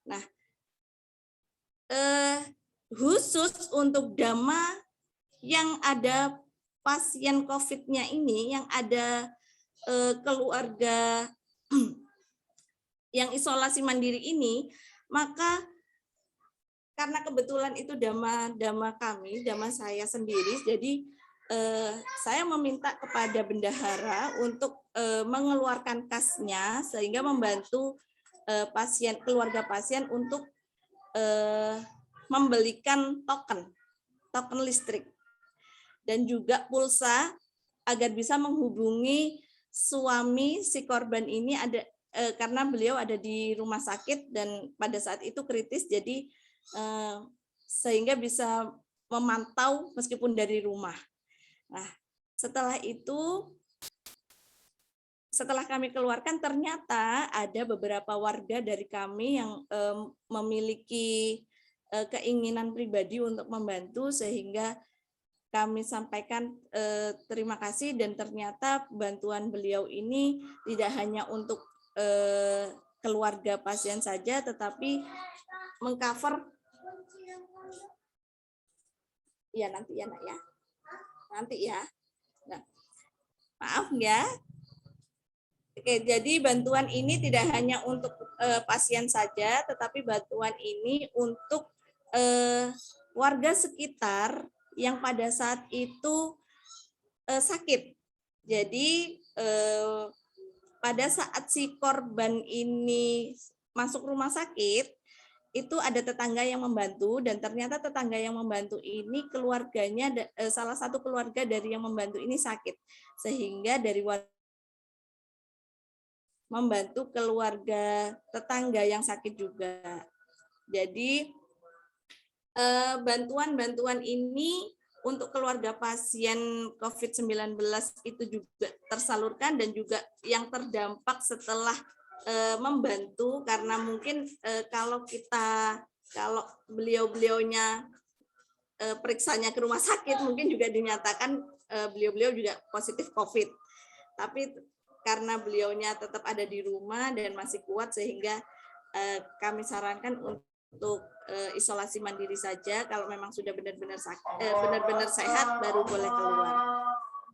Nah, khusus untuk Dama yang ada pasien COVID-nya ini, yang ada keluarga yang isolasi mandiri ini, maka karena kebetulan itu Dama kami, Dama saya sendiri, jadi saya meminta kepada bendahara untuk mengeluarkan kasnya sehingga membantu keluarga pasien untuk membelikan token listrik dan juga pulsa agar bisa menghubungi suami si korban ini, karena beliau ada di rumah sakit dan pada saat itu kritis, jadi sehingga bisa memantau meskipun dari rumah. Nah, setelah itu, setelah kami keluarkan, ternyata ada beberapa warga dari kami yang memiliki keinginan pribadi untuk membantu, sehingga kami sampaikan terima kasih, dan ternyata bantuan beliau ini tidak hanya untuk keluarga pasien saja, tetapi mengcover, ya nanti ya nak ya. Nanti ya. Nah, maaf ya. Oke, jadi bantuan ini tidak hanya untuk pasien saja, tetapi bantuan ini untuk warga sekitar yang pada saat itu sakit. Jadi pada saat si korban ini masuk rumah sakit, itu ada tetangga yang membantu, dan ternyata tetangga yang membantu ini keluarganya, salah satu keluarga dari yang membantu ini sakit, sehingga dari membantu keluarga tetangga yang sakit juga. Jadi bantuan-bantuan ini untuk keluarga pasien COVID-19 itu juga tersalurkan, dan juga yang terdampak setelah membantu, karena mungkin kalau beliau-beliaunya periksanya ke rumah sakit, mungkin juga dinyatakan beliau-beliau juga positif COVID. Tapi karena beliaunya tetap ada di rumah dan masih kuat, sehingga kami sarankan untuk isolasi mandiri saja. Kalau memang sudah benar-benar sehat, baru boleh keluar.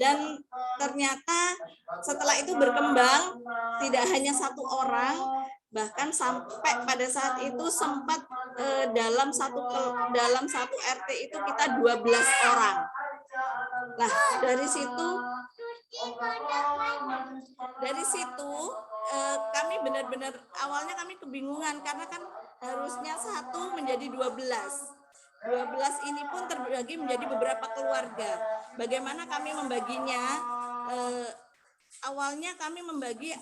Dan ternyata setelah itu berkembang, tidak hanya satu orang, bahkan sampai pada saat itu sempat dalam satu RT itu kita 12 orang. Nah, dari situ kami benar-benar awalnya kami kebingungan, karena kan harusnya 1 menjadi 12. 12 ini pun terbagi menjadi beberapa keluarga. Bagaimana kami membaginya? Awalnya kami membagi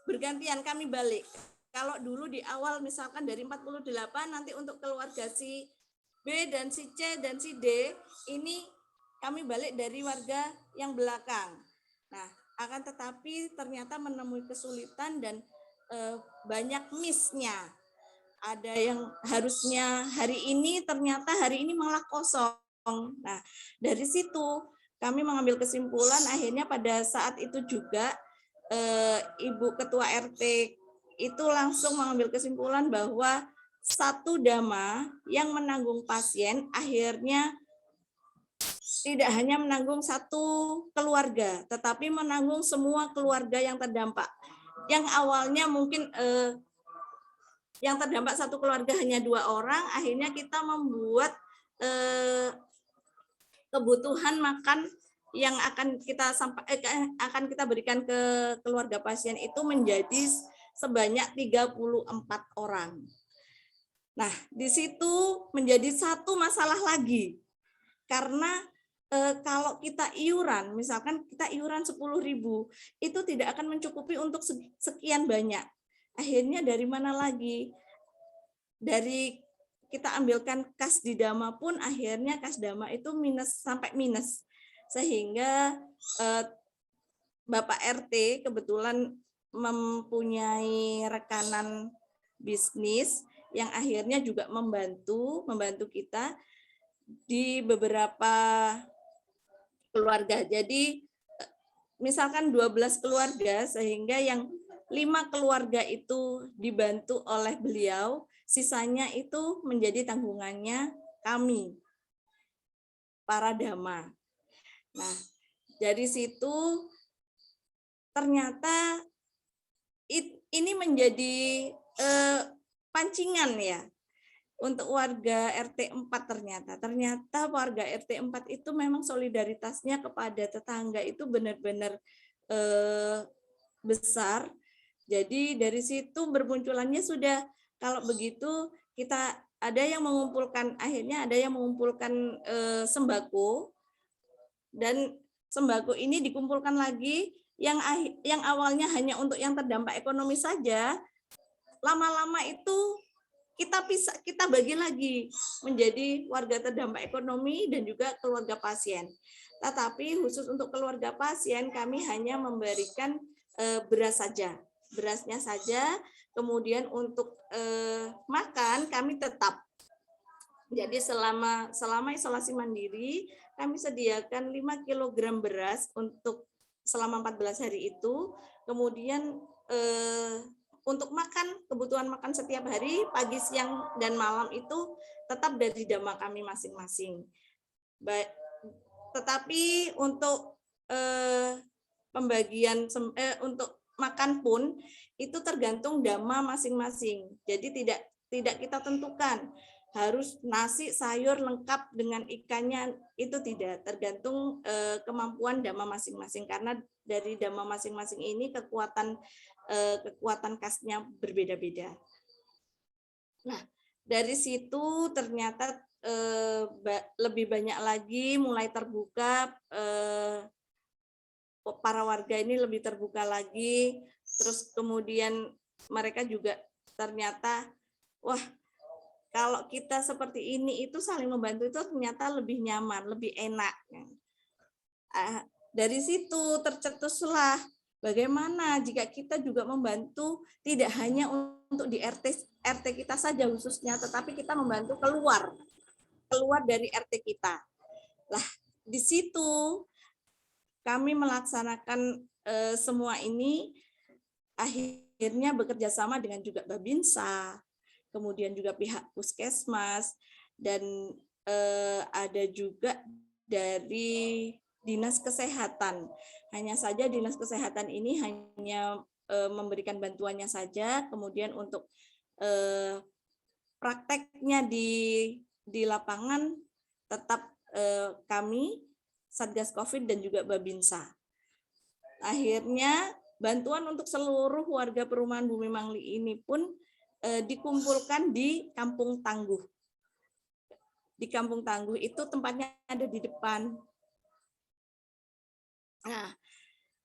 bergantian, kami balik. Kalau dulu di awal misalkan dari 48, nanti untuk keluarga si B dan si C dan si D ini kami balik dari warga yang belakang. Nah, akan tetapi ternyata menemui kesulitan dan banyak miss-nya. Ada yang harusnya hari ini, ternyata hari ini malah kosong. Nah, dari situ kami mengambil kesimpulan, akhirnya pada saat itu juga Ibu Ketua RT itu langsung mengambil kesimpulan bahwa satu dama yang menanggung pasien akhirnya tidak hanya menanggung satu keluarga, tetapi menanggung semua keluarga yang terdampak. Yang awalnya mungkin yang terdampak satu keluarga hanya 2 orang, akhirnya kita membuat kebutuhan makan yang akan kita berikan ke keluarga pasien itu menjadi sebanyak 34 orang. Nah, di situ menjadi satu masalah lagi. Karena kalau kita iuran, misalkan kita iuran 10.000, itu tidak akan mencukupi untuk sekian banyak. Akhirnya dari mana lagi? Dari kita ambilkan kas di Dama pun akhirnya kas Dama itu sampai minus. Sehingga Bapak RT kebetulan mempunyai rekanan bisnis yang akhirnya juga membantu kita di beberapa keluarga. Jadi misalkan 12 keluarga, sehingga yang 5 keluarga itu dibantu oleh beliau, sisanya itu menjadi tanggungannya kami, para dama. Nah, dari situ ternyata ini menjadi pancingan ya untuk warga RT 4 ternyata warga RT 4 itu memang solidaritasnya kepada tetangga itu benar-benar besar. Jadi dari situ bermunculannya sudah, kalau begitu kita ada yang mengumpulkan, akhirnya ada yang mengumpulkan sembako, dan sembako ini dikumpulkan lagi yang awalnya hanya untuk yang terdampak ekonomi saja, lama-lama itu kita bagi lagi menjadi warga terdampak ekonomi dan juga keluarga pasien. Tetapi khusus untuk keluarga pasien kami hanya memberikan beras saja, berasnya saja. Kemudian untuk makan kami tetap. Jadi selama isolasi mandiri kami sediakan 5 kg beras untuk selama 14 hari itu. Kemudian untuk makan, kebutuhan makan setiap hari, pagi, siang, dan malam itu tetap dari dama kami masing-masing. Tetapi untuk pembagian untuk makan pun itu tergantung dama masing-masing. Jadi tidak kita tentukan harus nasi sayur lengkap dengan ikannya, itu tidak, tergantung kemampuan dama masing-masing, karena dari dama masing-masing ini kekuatan kasnya berbeda-beda. Nah, dari situ ternyata lebih banyak lagi mulai terbuka, para warga ini lebih terbuka lagi, terus kemudian mereka juga ternyata, wah, kalau kita seperti ini itu saling membantu itu ternyata lebih nyaman, lebih enak. Dari situ tercetuslah bagaimana jika kita juga membantu tidak hanya untuk di RT kita saja khususnya, tetapi kita membantu keluar dari RT kita. Lah, di situ kami melaksanakan semua ini, akhirnya bekerja sama dengan juga Babinsa, kemudian juga pihak puskesmas, dan ada juga dari Dinas Kesehatan. Hanya saja Dinas Kesehatan ini hanya memberikan bantuannya saja, kemudian untuk prakteknya di lapangan tetap kami, Satgas COVID dan juga Babinsa. Akhirnya bantuan untuk seluruh warga perumahan Bumi Mangli ini pun dikumpulkan di Kampung Tangguh. Di Kampung Tangguh itu tempatnya ada di depan. Nah,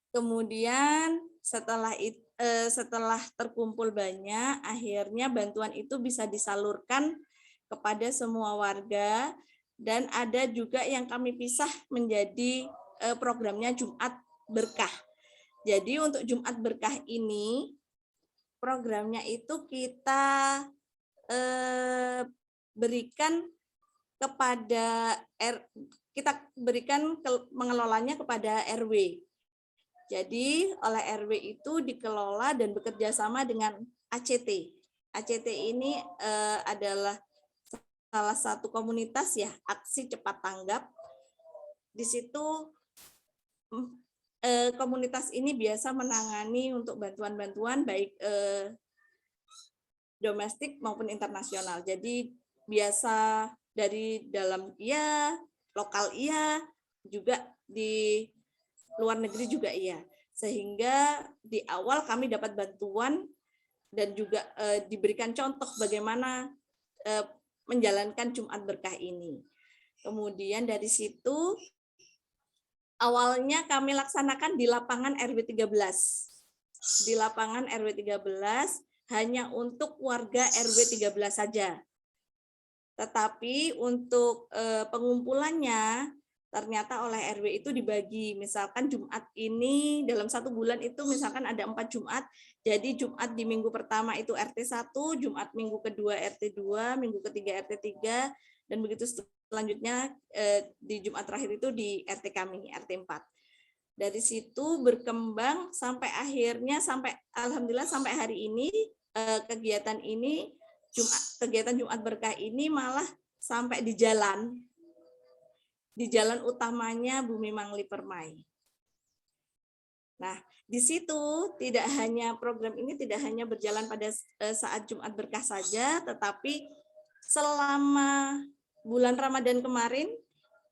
kemudian setelah terkumpul banyak, akhirnya bantuan itu bisa disalurkan kepada semua warga, dan ada juga yang kami pisah menjadi programnya Jumat Berkah. Jadi untuk Jumat Berkah ini programnya itu kita berikan kepada mengelolanya kepada RW. Jadi oleh RW itu dikelola dan bekerja sama dengan ACT. ACT ini adalah salah satu komunitas ya, aksi cepat tanggap. Di situ komunitas ini biasa menangani untuk bantuan-bantuan baik domestik maupun internasional. Jadi biasa dari dalam iya, lokal iya, juga di luar negeri juga iya. Sehingga di awal kami dapat bantuan dan juga diberikan contoh bagaimana menjalankan Jumat Berkah ini. Kemudian dari situ awalnya kami laksanakan di lapangan RW 13. Di lapangan RW 13 hanya untuk warga RW 13 saja. Tetapi untuk pengumpulannya ternyata oleh RW itu dibagi, misalkan Jumat ini dalam 1 bulan itu misalkan ada 4 Jumat, jadi Jumat di minggu pertama itu RT 1, Jumat minggu kedua RT 2, minggu ketiga RT 3, dan begitu selanjutnya di Jumat terakhir itu di RT kami, RT 4. Dari situ berkembang sampai akhirnya, alhamdulillah sampai hari ini kegiatan ini, kegiatan Jumat Berkah ini malah sampai di jalan utamanya Bumi Mangli Permai. Nah, di situ program ini tidak hanya berjalan pada saat Jumat Berkah saja, tetapi selama bulan Ramadan kemarin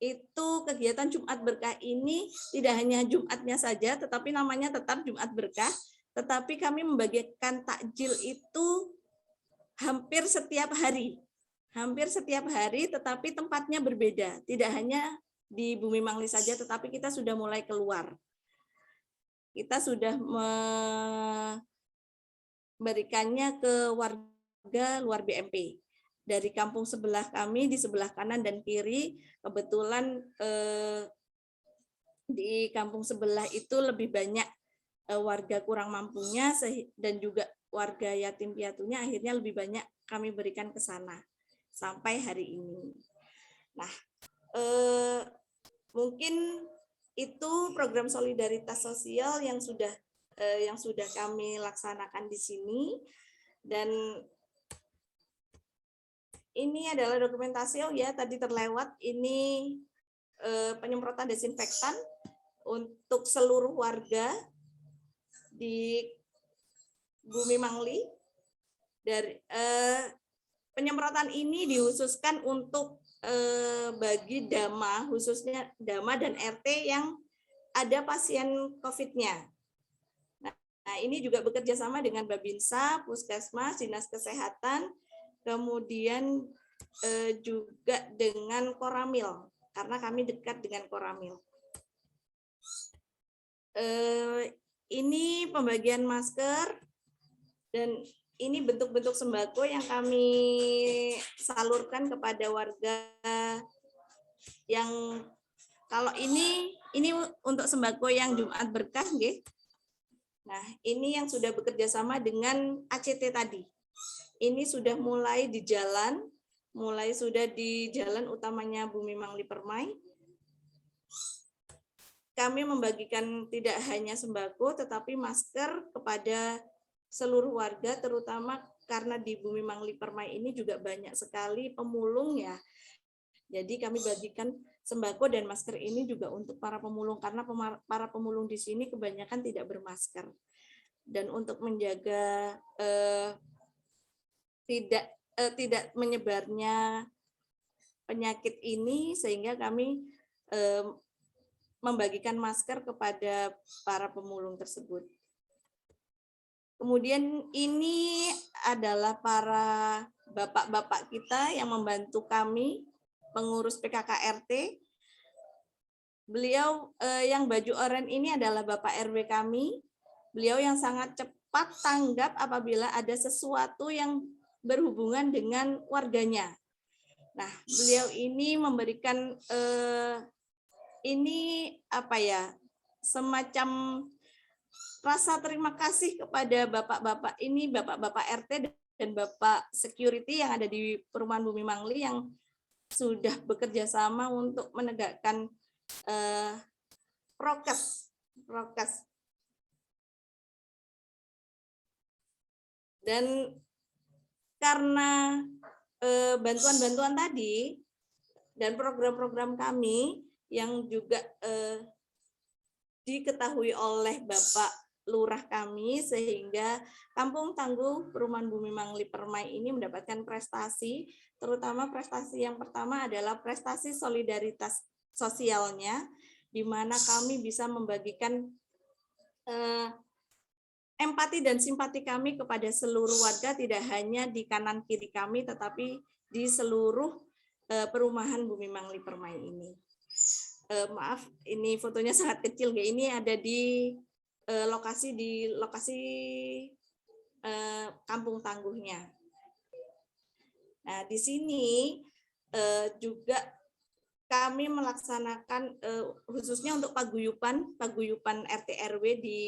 itu kegiatan Jumat Berkah ini tidak hanya Jumatnya saja, tetapi namanya tetap Jumat Berkah, tetapi kami membagikan takjil itu hampir setiap hari, tetapi tempatnya berbeda. Tidak hanya di Bumi Mangli saja, tetapi kita sudah mulai keluar. Kita sudah memberikannya ke warga luar BMP. Dari kampung sebelah kami, di sebelah kanan dan kiri, kebetulan di kampung sebelah itu lebih banyak warga kurang mampunya, dan juga warga yatim piatunya, akhirnya lebih banyak kami berikan ke sana sampai hari ini. Nah, mungkin itu program solidaritas sosial yang sudah kami laksanakan di sini, dan ini adalah dokumentasi tadi terlewat, ini penyemprotan desinfektan untuk seluruh warga di Bumi Mangli. Dari penyemprotan ini dikhususkan untuk bagi Dama, khususnya Dama dan RT yang ada pasien COVID-nya. Nah, ini juga bekerja sama dengan Babinsa, Puskesmas, Dinas Kesehatan, kemudian juga dengan Koramil, karena kami dekat dengan Koramil. Ini pembagian masker, dan ini bentuk-bentuk sembako yang kami salurkan kepada warga yang, kalau ini untuk sembako yang Jumat Berkah, nggih. Nah, ini yang sudah bekerja sama dengan ACT tadi. Ini sudah mulai di jalan utamanya Bumi Mangli Permai. Kami membagikan tidak hanya sembako, tetapi masker kepada seluruh warga, terutama karena di Bumi Mangli Permai ini juga banyak sekali pemulung ya. Jadi kami bagikan sembako dan masker ini juga untuk para pemulung, karena para pemulung di sini kebanyakan tidak bermasker. Dan untuk menjaga tidak menyebarnya penyakit ini, sehingga kami membagikan masker kepada para pemulung tersebut. Kemudian ini adalah para bapak-bapak kita yang membantu kami, pengurus PKKRT. Beliau yang baju oranye ini adalah Bapak RW kami. Beliau yang sangat cepat tanggap apabila ada sesuatu yang berhubungan dengan warganya. Nah, beliau ini memberikan ini apa ya, semacam rasa terima kasih kepada bapak-bapak ini, bapak-bapak RT dan bapak security yang ada di Perumahan Bumi Mangli yang sudah bekerja sama untuk menegakkan prokes. Dan karena bantuan-bantuan tadi dan program-program kami yang juga diketahui oleh Bapak Lurah kami, sehingga Kampung Tangguh Perumahan Bumi Mangli Permai ini mendapatkan prestasi, terutama prestasi yang pertama adalah prestasi solidaritas sosialnya, di mana kami bisa membagikan empati dan simpati kami kepada seluruh warga, tidak hanya di kanan kiri kami, tetapi di seluruh Perumahan Bumi Mangli Permai ini. Maaf, ini fotonya sangat kecil. Ini ada di lokasi Kampung Tangguhnya. Nah, di sini juga kami melaksanakan khususnya untuk paguyuban RT RW di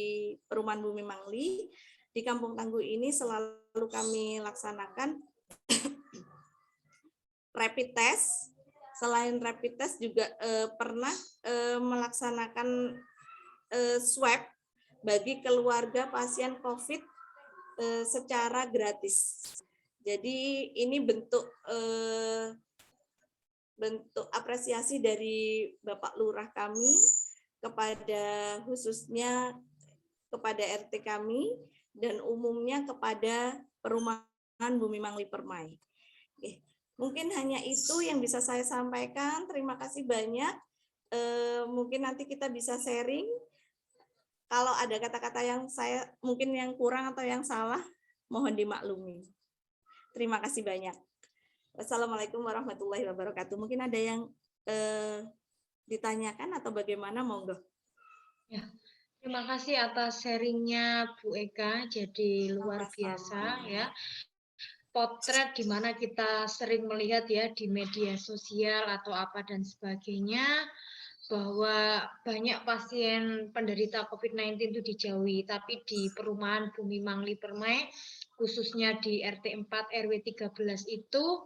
Perumahan Bumi Mangli di Kampung Tangguh ini selalu kami laksanakan rapid test. Selain rapid test juga pernah melaksanakan swab bagi keluarga pasien COVID secara gratis. Jadi ini bentuk apresiasi dari Bapak Lurah kami kepada khususnya kepada RT kami dan umumnya kepada Perumahan Bumi Mangli Permai. Oke. Mungkin hanya itu yang bisa saya sampaikan. Terima kasih banyak. Mungkin nanti kita bisa sharing. Kalau ada kata-kata yang saya mungkin yang kurang atau yang salah, mohon dimaklumi. Terima kasih banyak. Wassalamualaikum warahmatullahi wabarakatuh. Mungkin ada yang ditanyakan atau bagaimana, monggo. Ya. Terima kasih atas sharingnya Bu Eka. Jadi luar biasa ya. Potret di mana kita sering melihat ya di media sosial atau apa dan sebagainya, bahwa banyak pasien penderita COVID-19 itu dijauhi, tapi di Perumahan Bumi Mangli Permai, khususnya di RT 4 RW 13 itu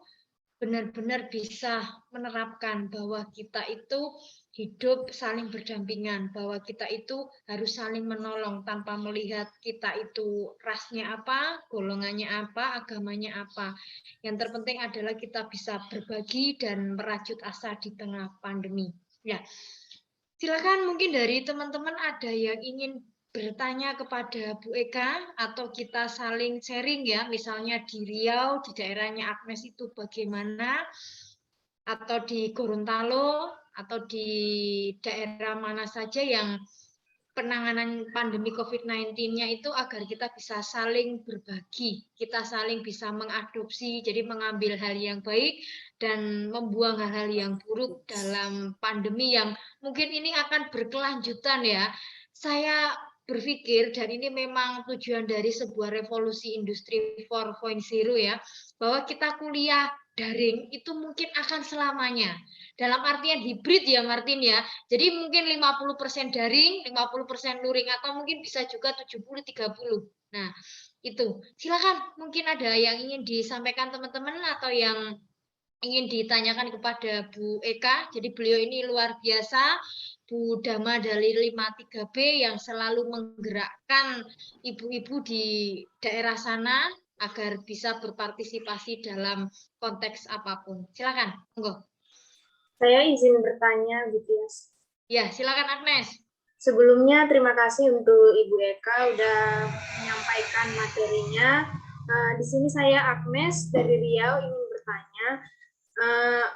benar-benar bisa menerapkan bahwa kita itu hidup saling berdampingan, bahwa kita itu harus saling menolong tanpa melihat kita itu rasnya apa, golongannya apa, agamanya apa. Yang terpenting adalah kita bisa berbagi dan merajut asa di tengah pandemi. Ya, silakan mungkin dari teman-teman ada yang ingin bertanya kepada Bu Eka atau kita saling sharing ya, misalnya di Riau, di daerahnya Agnes itu bagaimana, atau di Gorontalo, atau di daerah mana saja yang penanganan pandemi COVID-19-nya itu agar kita bisa saling berbagi, kita saling bisa mengadopsi, jadi mengambil hal yang baik dan membuang hal-hal yang buruk dalam pandemi yang mungkin ini akan berkelanjutan ya. Saya berpikir, dan ini memang tujuan dari sebuah revolusi industri 4.0 ya, bahwa kita kuliah daring itu mungkin akan selamanya. Dalam artian hibrid ya Martin ya. Jadi mungkin 50% daring, 50% luring, atau mungkin bisa juga 70-30. Nah, itu. Silakan mungkin ada yang ingin disampaikan teman-teman atau yang ingin ditanyakan kepada Bu Eka. Jadi beliau ini luar biasa. Bu Dama dari 53B yang selalu menggerakkan ibu-ibu di daerah sana agar bisa berpartisipasi dalam konteks apapun. Silakan, monggo. Saya izin bertanya, Bu Tias. Ya, silakan Agnes. Sebelumnya terima kasih untuk Ibu Eka udah menyampaikan materinya. Di sini saya Agnes dari Riau ingin bertanya,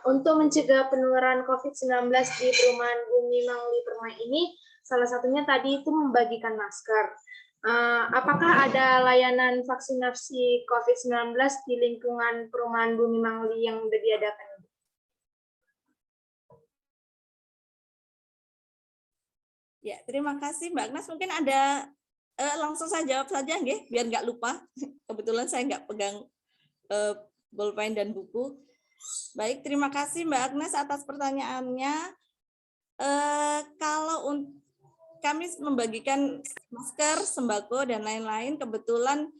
untuk mencegah penularan COVID-19 di Perumahan Bumi Mangli Permai ini, salah satunya tadi itu membagikan masker. Apakah ada layanan vaksinasi COVID-19 di lingkungan Perumahan Bumi Mangli yang sudah diadakan? Ya, terima kasih Mbak Agnes. Mungkin ada langsung saya jawab saja, nggih, biar nggak lupa. Kebetulan saya nggak pegang bolpen dan buku. Baik, terima kasih Mbak Agnes atas pertanyaannya. Kalau kami membagikan masker, sembako, dan lain-lain, kebetulan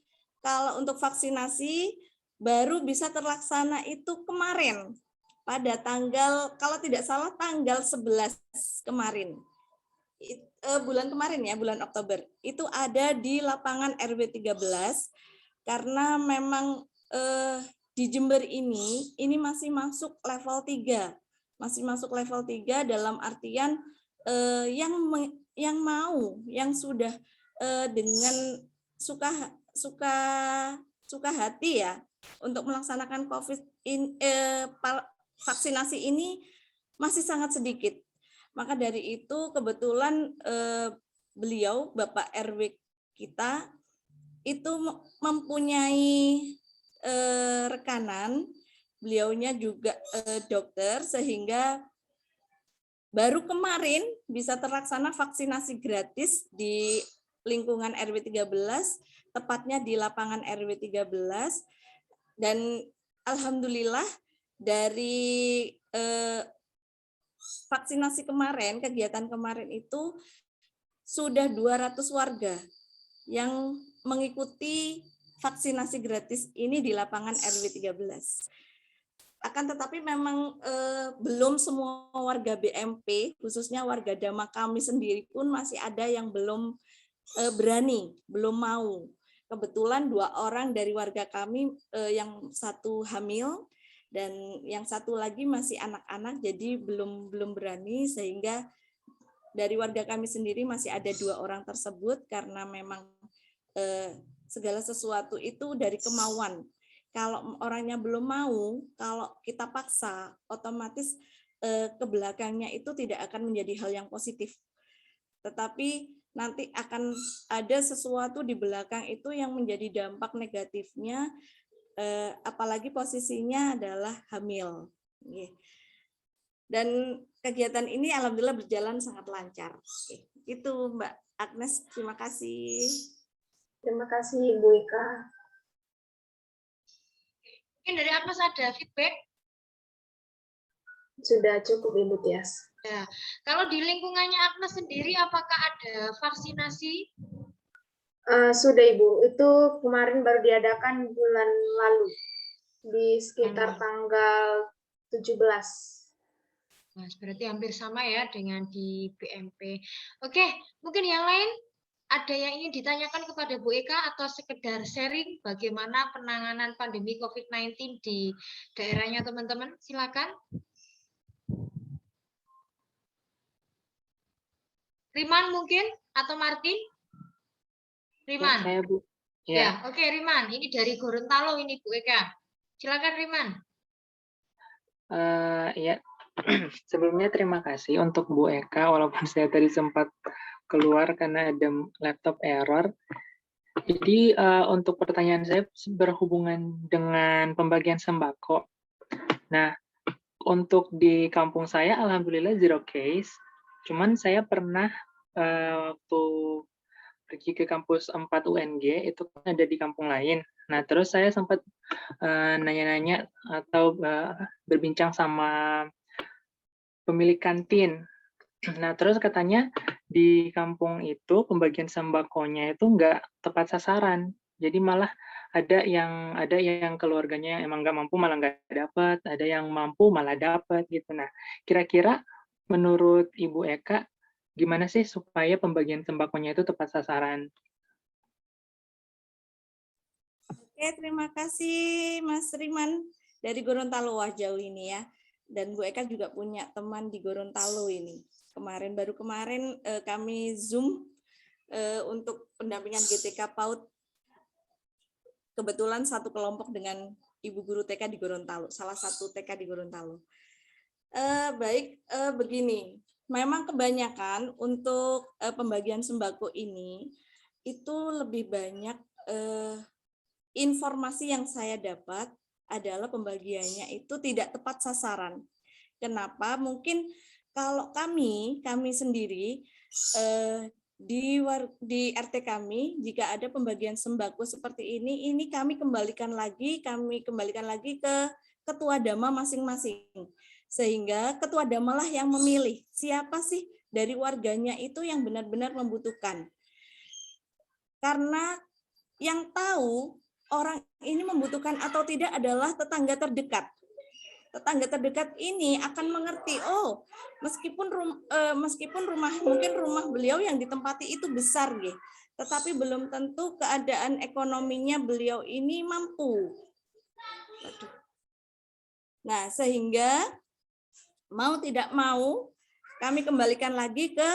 kalau untuk vaksinasi baru bisa terlaksana itu kemarin, pada tanggal, kalau tidak salah tanggal 11 kemarin. Bulan kemarin ya, bulan Oktober. Itu ada di lapangan RW 13, karena memang di Jember ini masih masuk level 3. Masih masuk level 3 dalam artian yang mau, yang sudah dengan suka hati ya untuk melaksanakan vaksinasi ini masih sangat sedikit. Maka dari itu kebetulan beliau Bapak RW kita itu mempunyai rekanan, beliaunya juga dokter, sehingga baru kemarin bisa terlaksana vaksinasi gratis di lingkungan RW 13, tepatnya di lapangan RW 13, dan alhamdulillah dari vaksinasi kemarin, kegiatan kemarin itu sudah 200 warga yang mengikuti vaksinasi gratis ini di lapangan RW 13. Akan tetapi memang belum semua warga BMP, khususnya warga Dama kami sendiri pun masih ada yang belum berani, belum mau. Kebetulan 2 orang dari warga kami, yang satu hamil dan yang satu lagi masih anak-anak, jadi belum berani, sehingga dari warga kami sendiri masih ada 2 orang tersebut karena memang segala sesuatu itu dari kemauan. Kalau orangnya belum mau, kalau kita paksa, otomatis ke belakangnya itu tidak akan menjadi hal yang positif. Tetapi nanti akan ada sesuatu di belakang itu yang menjadi dampak negatifnya, apalagi posisinya adalah hamil. Dan kegiatan ini alhamdulillah berjalan sangat lancar. Itu Mbak Agnes, terima kasih. Terima kasih Ibu Ika. Mungkin dari Agnes ada feedback? Sudah cukup Ibu Tias. Ya. Kalau di lingkungannya Agnes sendiri, apakah ada vaksinasi? Sudah Ibu, itu kemarin baru diadakan bulan lalu, di sekitar tanggal 17. Nah, berarti hampir sama ya dengan di BMP. Oke, mungkin yang lain ada yang ingin ditanyakan kepada Bu Eka atau sekedar sharing bagaimana penanganan pandemi COVID-19 di daerahnya teman-teman? Silakan. Riman mungkin atau Martin? Riman. Ya, saya Bu. Ya, oke Riman. Ini dari Gorontalo ini Bu Eka. Silakan Riman. Ya, sebelumnya terima kasih untuk Bu Eka, walaupun saya tadi sempat keluar karena ada laptop error. Jadi untuk pertanyaan saya berhubungan dengan pembagian sembako. Nah, untuk di kampung saya alhamdulillah 0 case. Cuman saya pernah waktu pergi ke kampus 4 UNG itu ada di kampung lain. Nah, terus saya sempat nanya-nanya atau berbincang sama pemilik kantin. Nah, terus katanya di kampung itu pembagian sembakonya itu nggak tepat sasaran. Jadi malah ada yang keluarganya emang nggak mampu malah nggak dapat, ada yang mampu malah dapat gitu. Nah, kira-kira menurut Ibu Eka gimana sih supaya pembagian sembakonya itu tepat sasaran? Oke, terima kasih Mas Riman dari Gorontalo. Wah, jauh ini ya. Dan Bu Eka juga punya teman di Gorontalo ini. Baru kemarin kami Zoom untuk pendampingan GTK PAUD. Kebetulan satu kelompok dengan Ibu Guru TK di Gorontalo, salah satu TK di Gorontalo. Begini, memang kebanyakan untuk pembagian sembako ini itu lebih banyak informasi yang saya dapat adalah pembagiannya itu tidak tepat sasaran. Kenapa? Mungkin kalau kami sendiri di RT kami jika ada pembagian sembako seperti ini kami kembalikan lagi ke ketua dama masing-masing. Sehingga ketua damalah yang memilih siapa sih dari warganya itu yang benar-benar membutuhkan. Karena yang tahu orang ini membutuhkan atau tidak adalah tetangga terdekat. Tetangga terdekat ini akan mengerti, oh meskipun mungkin rumah beliau yang ditempati itu besar, tetapi belum tentu keadaan ekonominya beliau ini mampu. Nah, sehingga mau tidak mau, kami kembalikan lagi ke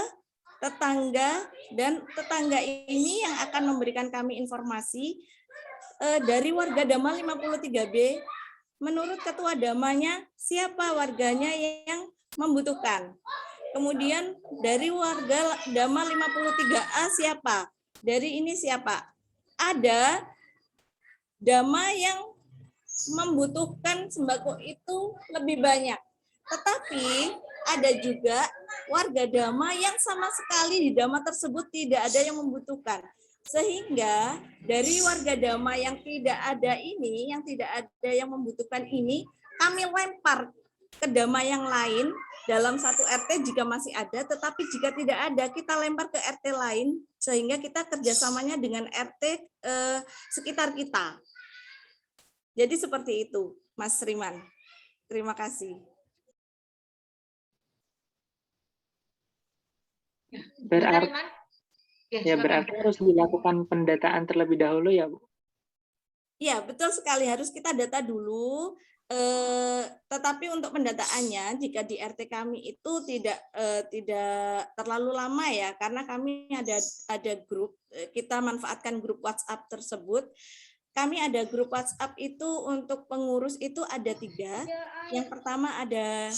tetangga, dan tetangga ini yang akan memberikan kami informasi dari warga Dama 53B, menurut ketua damanya, siapa warganya yang membutuhkan. Kemudian dari warga Dama 53A siapa? Dari ini siapa? Ada Dama yang membutuhkan sembako itu lebih banyak. Tetapi ada juga warga Dama yang sama sekali di Dama tersebut tidak ada yang membutuhkan. Sehingga dari warga Dama yang tidak ada ini, yang tidak ada yang membutuhkan ini, kami lempar ke Dama yang lain dalam satu RT jika masih ada, tetapi jika tidak ada, kita lempar ke RT lain, sehingga kita kerjasamanya dengan RT sekitar kita. Jadi seperti itu, Mas Riman. Terima kasih. Berarti, ya, berarti harus dilakukan pendataan terlebih dahulu ya, Bu? Iya, betul sekali. Harus kita data dulu. Tetapi untuk pendataannya, jika di RT kami itu tidak terlalu lama ya, karena kami ada grup, kita manfaatkan grup WhatsApp tersebut. Kami ada grup WhatsApp itu untuk pengurus itu ada 3. Yang pertama ada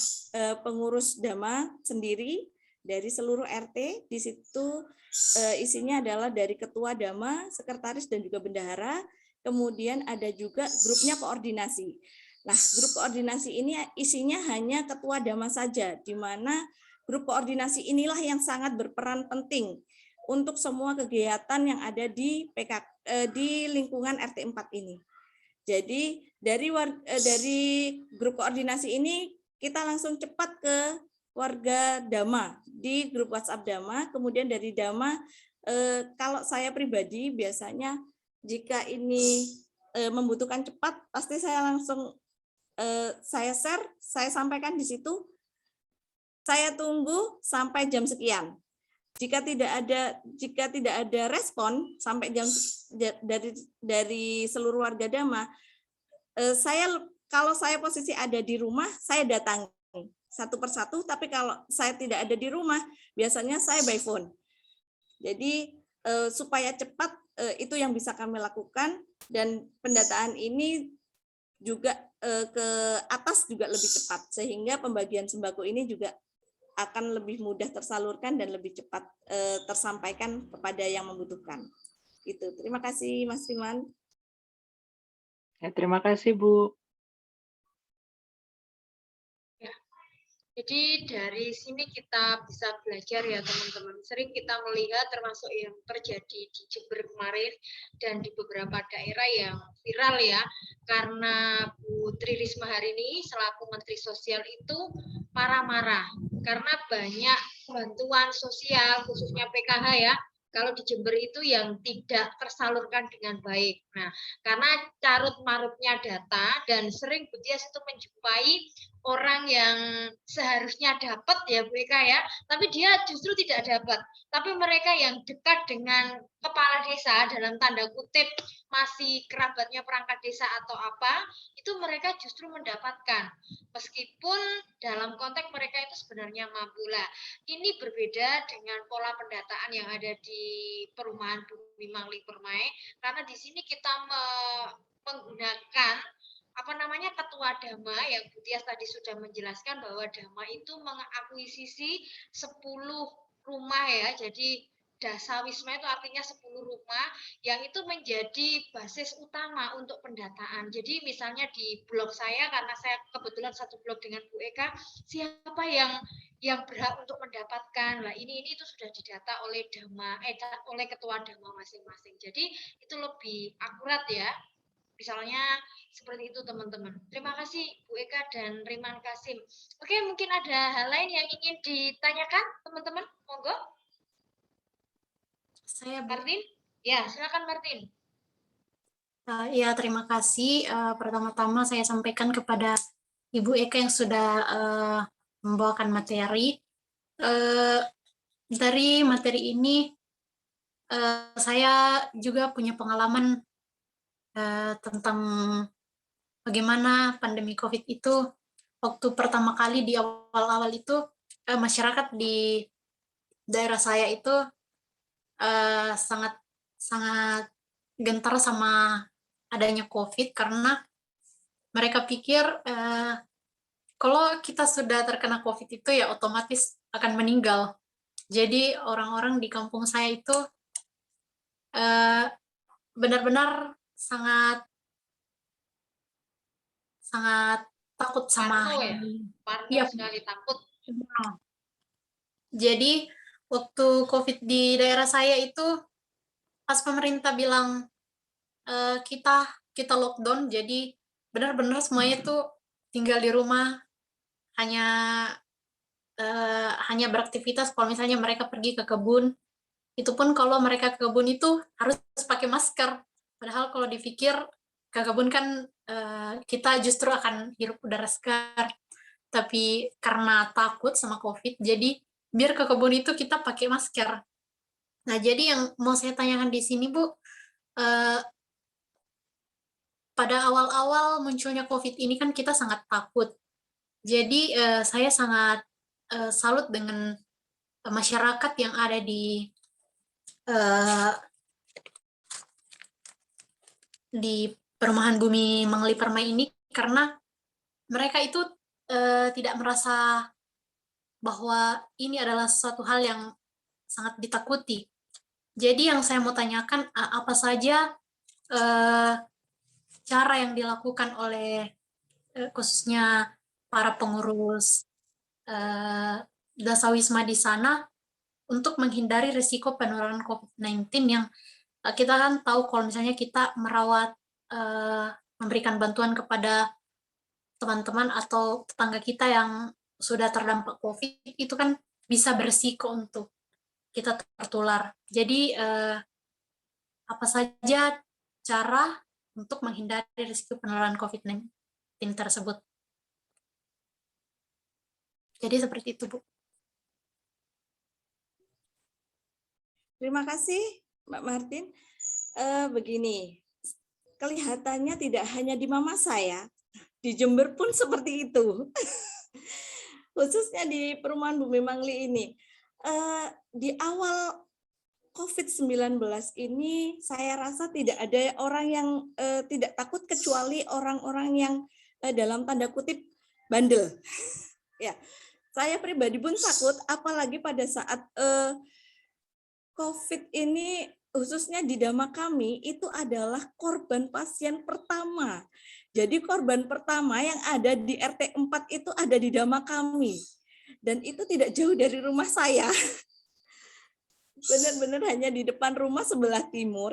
pengurus Dama sendiri dari seluruh RT. Di situ isinya adalah dari ketua Dama, sekretaris dan juga bendahara. Kemudian ada juga grupnya koordinasi. Nah, grup koordinasi ini isinya hanya ketua Dama saja, di mana grup koordinasi inilah yang sangat berperan penting untuk semua kegiatan yang ada di di lingkungan RT 4 ini. Jadi dari grup koordinasi ini kita langsung cepat ke warga Dama di grup WhatsApp Dama. Kemudian dari Dama, kalau saya pribadi biasanya jika ini membutuhkan cepat, pasti saya langsung saya share, saya sampaikan di situ. Saya tunggu sampai jam sekian. Jika tidak ada respon sampai jam dari seluruh warga Dama, kalau saya posisi ada di rumah, saya datangi satu persatu. Tapi kalau saya tidak ada di rumah, biasanya saya by phone. Jadi supaya cepat, itu yang bisa kami lakukan, dan pendataan ini juga ke atas juga lebih cepat, sehingga pembagian sembako ini juga akan lebih mudah tersalurkan dan lebih cepat tersampaikan kepada yang membutuhkan. Itu. Terima kasih, Mas Riman. Ya, terima kasih, Bu. Jadi dari sini kita bisa belajar ya teman-teman. Sering kita melihat termasuk yang terjadi di Jember kemarin dan di beberapa daerah yang viral ya. Karena Bu Tri Risma hari ini selaku Menteri Sosial itu marah-marah. Karena banyak bantuan sosial khususnya PKH ya. Kalau di Jember itu yang tidak tersalurkan dengan baik. Nah, karena carut-marutnya data dan sering Bu Tias itu menjumpai orang yang seharusnya dapat ya Bu Eka ya, tapi dia justru tidak dapat. Tapi mereka yang dekat dengan kepala desa dalam tanda kutip masih kerabatnya perangkat desa atau apa, itu mereka justru mendapatkan. Meskipun dalam konteks mereka itu sebenarnya mampu lah. Ini berbeda dengan pola pendataan yang ada di perumahan Bumi Mangli Permai, karena di sini kita menggunakan ketua Dama yang Bu Tias tadi sudah menjelaskan bahwa Dama itu mengakuisisi 10 rumah ya. Jadi Dasa Wisma itu artinya 10 rumah yang itu menjadi basis utama untuk pendataan. Jadi misalnya di blog saya, karena saya kebetulan satu blog dengan Bu Eka, siapa yang berhak untuk mendapatkan. Lah ini itu sudah didata oleh Dama oleh ketua Dama masing-masing. Jadi itu lebih akurat ya. Misalnya seperti itu teman-teman. Terima kasih Bu Eka dan Riman Kasim. Oke, mungkin ada hal lain yang ingin ditanyakan teman-teman? Monggo. Saya Martin? Ya, silakan Martin. Ya, terima kasih. Pertama-tama saya sampaikan kepada Ibu Eka yang sudah membawakan materi. Dari materi ini, saya juga punya pengalaman tentang bagaimana pandemi COVID itu. Waktu pertama kali di awal-awal itu, masyarakat di daerah saya itu sangat sangat gentar sama adanya COVID karena mereka pikir kalau kita sudah terkena COVID itu ya otomatis akan meninggal. Jadi orang-orang di kampung saya itu benar-benar sangat takut sama Parno ya? Parno Iya. sekali takut. Jadi waktu COVID di daerah saya itu pas pemerintah bilang kita lockdown, jadi benar-benar semuanya tuh tinggal di rumah, hanya beraktivitas kalau misalnya mereka pergi ke kebun. Itu pun kalau mereka ke kebun itu harus pakai masker. Padahal kalau dipikir ke kebun kan kita justru akan hirup udara segar. Tapi karena takut sama COVID, jadi biar ke kebun itu kita pakai masker. Nah, jadi yang mau saya tanyakan di sini, Bu, pada awal-awal munculnya COVID ini kan kita sangat takut. Jadi saya sangat salut dengan masyarakat yang ada di perumahan Bumi Mangli Permai ini karena mereka itu tidak merasa bahwa ini adalah suatu hal yang sangat ditakuti. Jadi yang saya mau tanyakan apa saja cara yang dilakukan oleh khususnya para pengurus dasawisma di sana untuk menghindari risiko penularan COVID-19 yang kita kan tahu kalau misalnya kita merawat, memberikan bantuan kepada teman-teman atau tetangga kita yang sudah terdampak COVID, itu kan bisa berisiko untuk kita tertular. Jadi, apa saja cara untuk menghindari risiko penularan COVID-19 tersebut? Jadi seperti itu, Bu. Terima kasih, Mbak Martin. Begini, kelihatannya tidak hanya di Mama saya, di Jember pun seperti itu. Khususnya di perumahan Bumi Mangli ini. Di awal COVID-19 ini, saya rasa tidak ada orang yang tidak takut kecuali orang-orang yang dalam tanda kutip bandel. Ya, saya pribadi pun takut, apalagi pada saat COVID ini khususnya di Dama kami itu adalah korban pasien pertama. Jadi korban pertama yang ada di RT 4 itu ada di Dama kami. Dan itu tidak jauh dari rumah saya. Benar-benar hanya di depan rumah sebelah timur,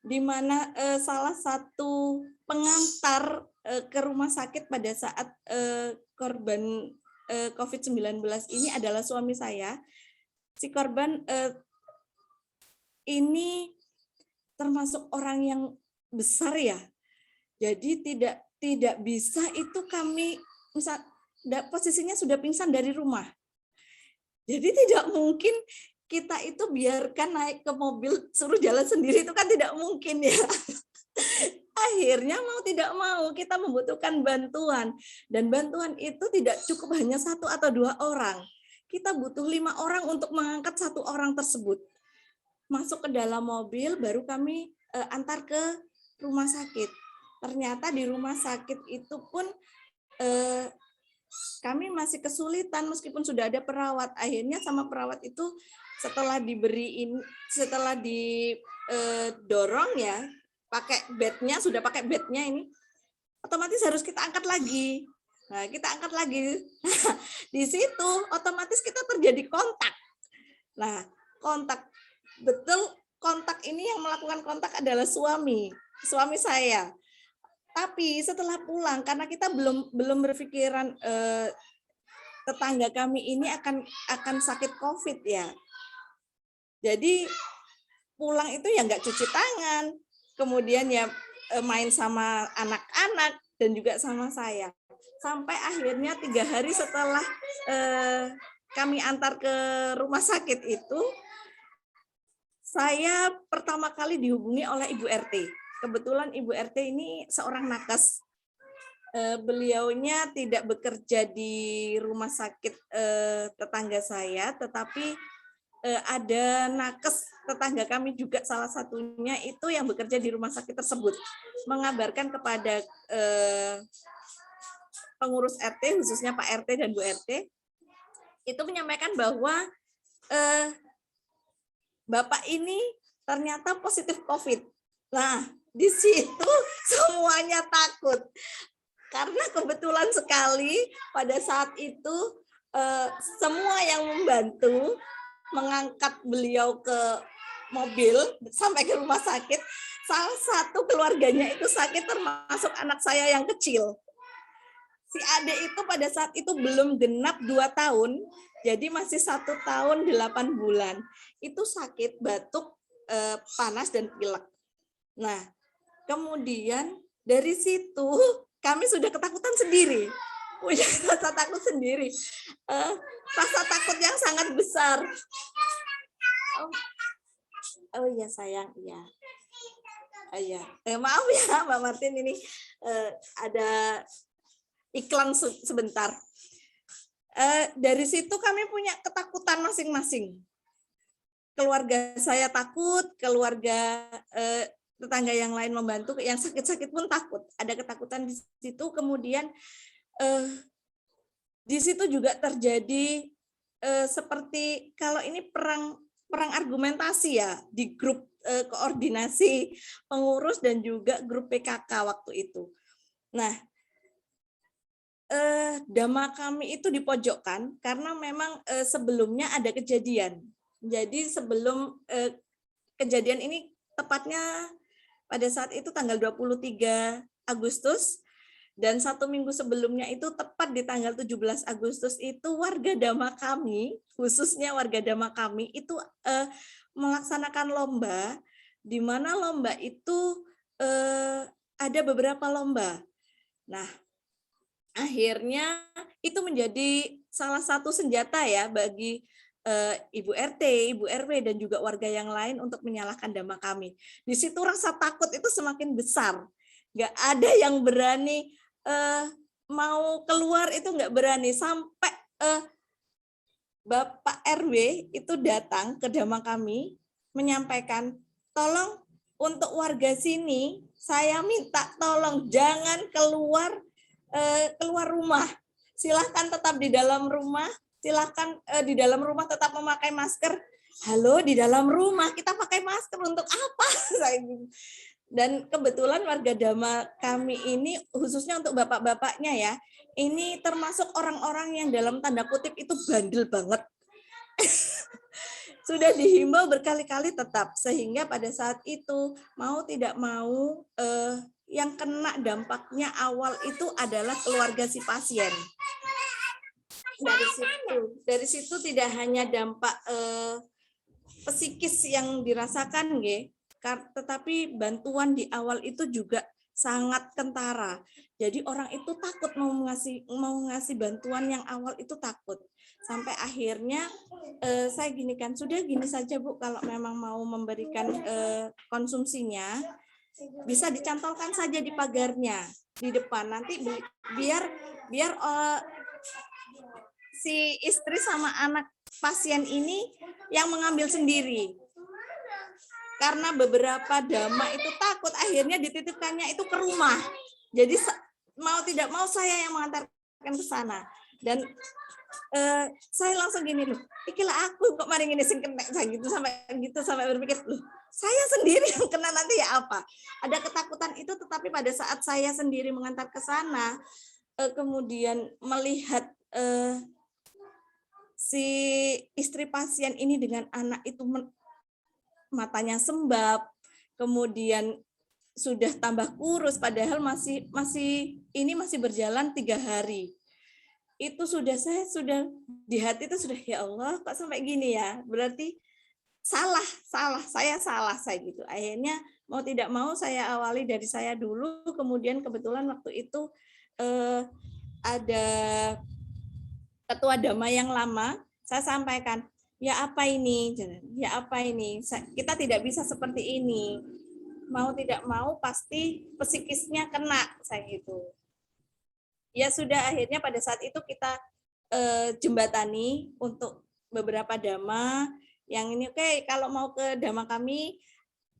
di mana salah satu pengantar ke rumah sakit pada saat korban COVID-19 ini adalah suami saya. Si korban ini termasuk orang yang besar ya, jadi tidak bisa itu kami misal posisinya sudah pingsan dari rumah, jadi tidak mungkin kita itu biarkan naik ke mobil suruh jalan sendiri, itu kan tidak mungkin ya. Akhirnya mau tidak mau kita membutuhkan bantuan, dan bantuan itu tidak cukup hanya 1 atau 2 orang, kita butuh 5 orang untuk mengangkat 1 orang tersebut. Masuk ke dalam mobil, baru kami antar ke rumah sakit. Ternyata di rumah sakit itu pun kami masih kesulitan meskipun sudah ada perawat. Akhirnya sama perawat itu setelah didorong ya, pakai bednya, sudah pakai bednya ini, otomatis harus kita angkat lagi. Nah, kita angkat lagi. Di situ otomatis kita terjadi kontak. Nah, kontak betul, kontak ini yang melakukan kontak adalah suami saya. Tapi setelah pulang, karena kita belum berpikiran tetangga kami ini akan sakit COVID ya. Jadi pulang itu ya nggak cuci tangan, kemudian ya main sama anak-anak dan juga sama saya. Sampai akhirnya 3 hari setelah kami antar ke rumah sakit itu, saya pertama kali dihubungi oleh Ibu RT. Kebetulan Ibu RT ini seorang nakes. Beliaunya tidak bekerja di rumah sakit tetangga saya, tetapi ada nakes tetangga kami juga salah satunya itu yang bekerja di rumah sakit tersebut, mengabarkan kepada pengurus RT, khususnya Pak RT dan Bu RT, itu menyampaikan bahwa Bapak ini ternyata positif COVID. Nah, di situ semuanya takut. Karena kebetulan sekali pada saat itu semua yang membantu mengangkat beliau ke mobil sampai ke rumah sakit, salah satu keluarganya itu sakit, termasuk anak saya yang kecil. Si adik itu pada saat itu belum genap 2 tahun, jadi masih 1 tahun 8 bulan. Itu sakit, batuk, panas, dan pilek. Nah, kemudian dari situ kami sudah ketakutan sendiri. Punya rasa takut sendiri. Rasa takut yang sangat besar. Oh iya sayang, iya. Iya. Maaf ya Mbak Martin, ini ada iklan sebentar. Dari situ kami punya ketakutan masing-masing. Keluarga saya takut, keluarga tetangga yang lain membantu, yang sakit-sakit pun takut. Ada ketakutan di situ. Kemudian di situ juga terjadi seperti kalau ini perang argumentasi ya di grup koordinasi pengurus dan juga grup PKK waktu itu. Nah, dhamma kami itu dipojokkan karena memang sebelumnya ada kejadian. Jadi sebelum kejadian ini tepatnya pada saat itu tanggal 23 Agustus dan 1 minggu sebelumnya itu tepat di tanggal 17 Agustus itu warga dhamma kami, khususnya warga dhamma kami itu melaksanakan lomba, di mana lomba itu ada beberapa lomba. Nah, akhirnya itu menjadi salah satu senjata ya bagi Ibu RT, Ibu RW, dan juga warga yang lain untuk menyalahkan dhamma kami. Di situ rasa takut itu semakin besar. Nggak ada yang berani mau keluar, itu nggak berani. Sampai Bapak RW itu datang ke dhamma kami, menyampaikan, tolong untuk warga sini, saya minta tolong jangan keluar rumah. Silahkan tetap di dalam rumah. Silahkan di dalam rumah tetap memakai masker. Halo, di dalam rumah kita pakai masker untuk apa? Dan kebetulan warga dhamma kami ini, khususnya untuk bapak-bapaknya ya, ini termasuk orang-orang yang dalam tanda kutip itu bandel banget. Sudah dihimbau berkali-kali tetap, sehingga pada saat itu mau tidak mau yang kena dampaknya awal itu adalah keluarga si pasien. Dari situ tidak hanya dampak psikis yang dirasakan, tetapi bantuan di awal itu juga sangat kentara. Jadi orang itu takut mau ngasih bantuan yang awal itu takut. Sampai akhirnya saya ginikan, sudah gini saja Bu, kalau memang mau memberikan konsumsinya bisa dicantolkan saja di pagarnya di depan, nanti biar si istri sama anak pasien ini yang mengambil sendiri. Karena beberapa dhamma itu takut, akhirnya dititipkannya itu ke rumah. Jadi mau tidak mau saya yang mengantarkan ke sana. Dan saya langsung gini loh, ikilah aku kok mari ngene sing kena sampai berpikir loh, saya sendiri yang kena nanti ya apa? Ada ketakutan itu, tetapi pada saat saya sendiri mengantar ke sana, kemudian melihat si istri pasien ini dengan anak itu matanya sembab, kemudian sudah tambah kurus, padahal masih berjalan 3 hari. Itu saya sudah di hati itu sudah, ya Allah kok sampai gini ya, berarti saya salah gitu. Akhirnya mau tidak mau saya awali dari saya dulu, kemudian kebetulan waktu itu ada ketua Dhamma yang lama, saya sampaikan, ya apa ini, kita tidak bisa seperti ini, mau tidak mau pasti psikisnya kena, saya gitu. Ya sudah, akhirnya pada saat itu kita jembatani untuk beberapa dhamma yang ini, oke, kalau mau ke dhamma kami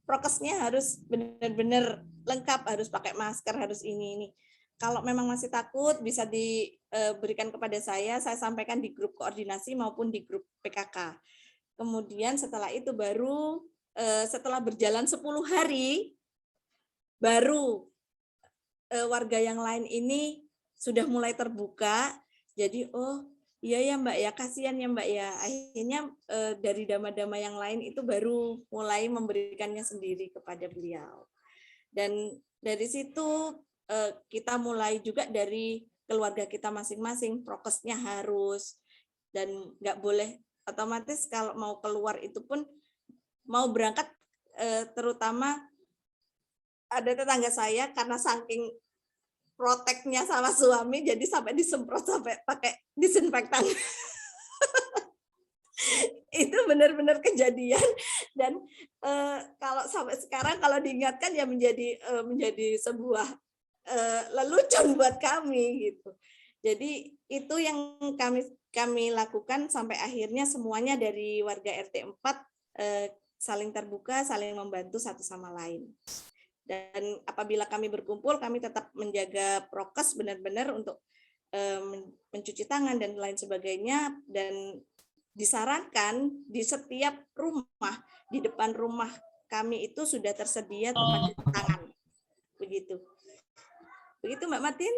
prokesnya harus benar-benar lengkap, harus pakai masker, harus ini. Kalau memang masih takut bisa diberikan kepada saya sampaikan di grup koordinasi maupun di grup PKK. Kemudian setelah itu baru setelah berjalan 10 hari baru warga yang lain ini sudah mulai terbuka. Jadi oh iya ya Mbak ya, kasihan ya Mbak ya. Akhirnya dari dhamma-dhamma yang lain itu baru mulai memberikannya sendiri kepada beliau. Dan dari situ kita mulai juga dari keluarga kita masing-masing, prokesnya harus, dan nggak boleh otomatis kalau mau keluar itu pun mau berangkat, terutama ada tetangga saya karena saking proteknya sama suami, jadi sampai disemprot sampai pakai disinfektan. Itu benar-benar kejadian, dan kalau sampai sekarang kalau diingatkan ya menjadi sebuah lelucon buat kami gitu. Jadi itu yang kami lakukan sampai akhirnya semuanya dari warga RT 4 saling terbuka, saling membantu satu sama lain. Dan apabila kami berkumpul, kami tetap menjaga prokes benar-benar untuk mencuci tangan dan lain sebagainya, dan disarankan di setiap rumah, di depan rumah kami itu sudah tersedia tempat cuci tangan. Begitu Mbak Martin.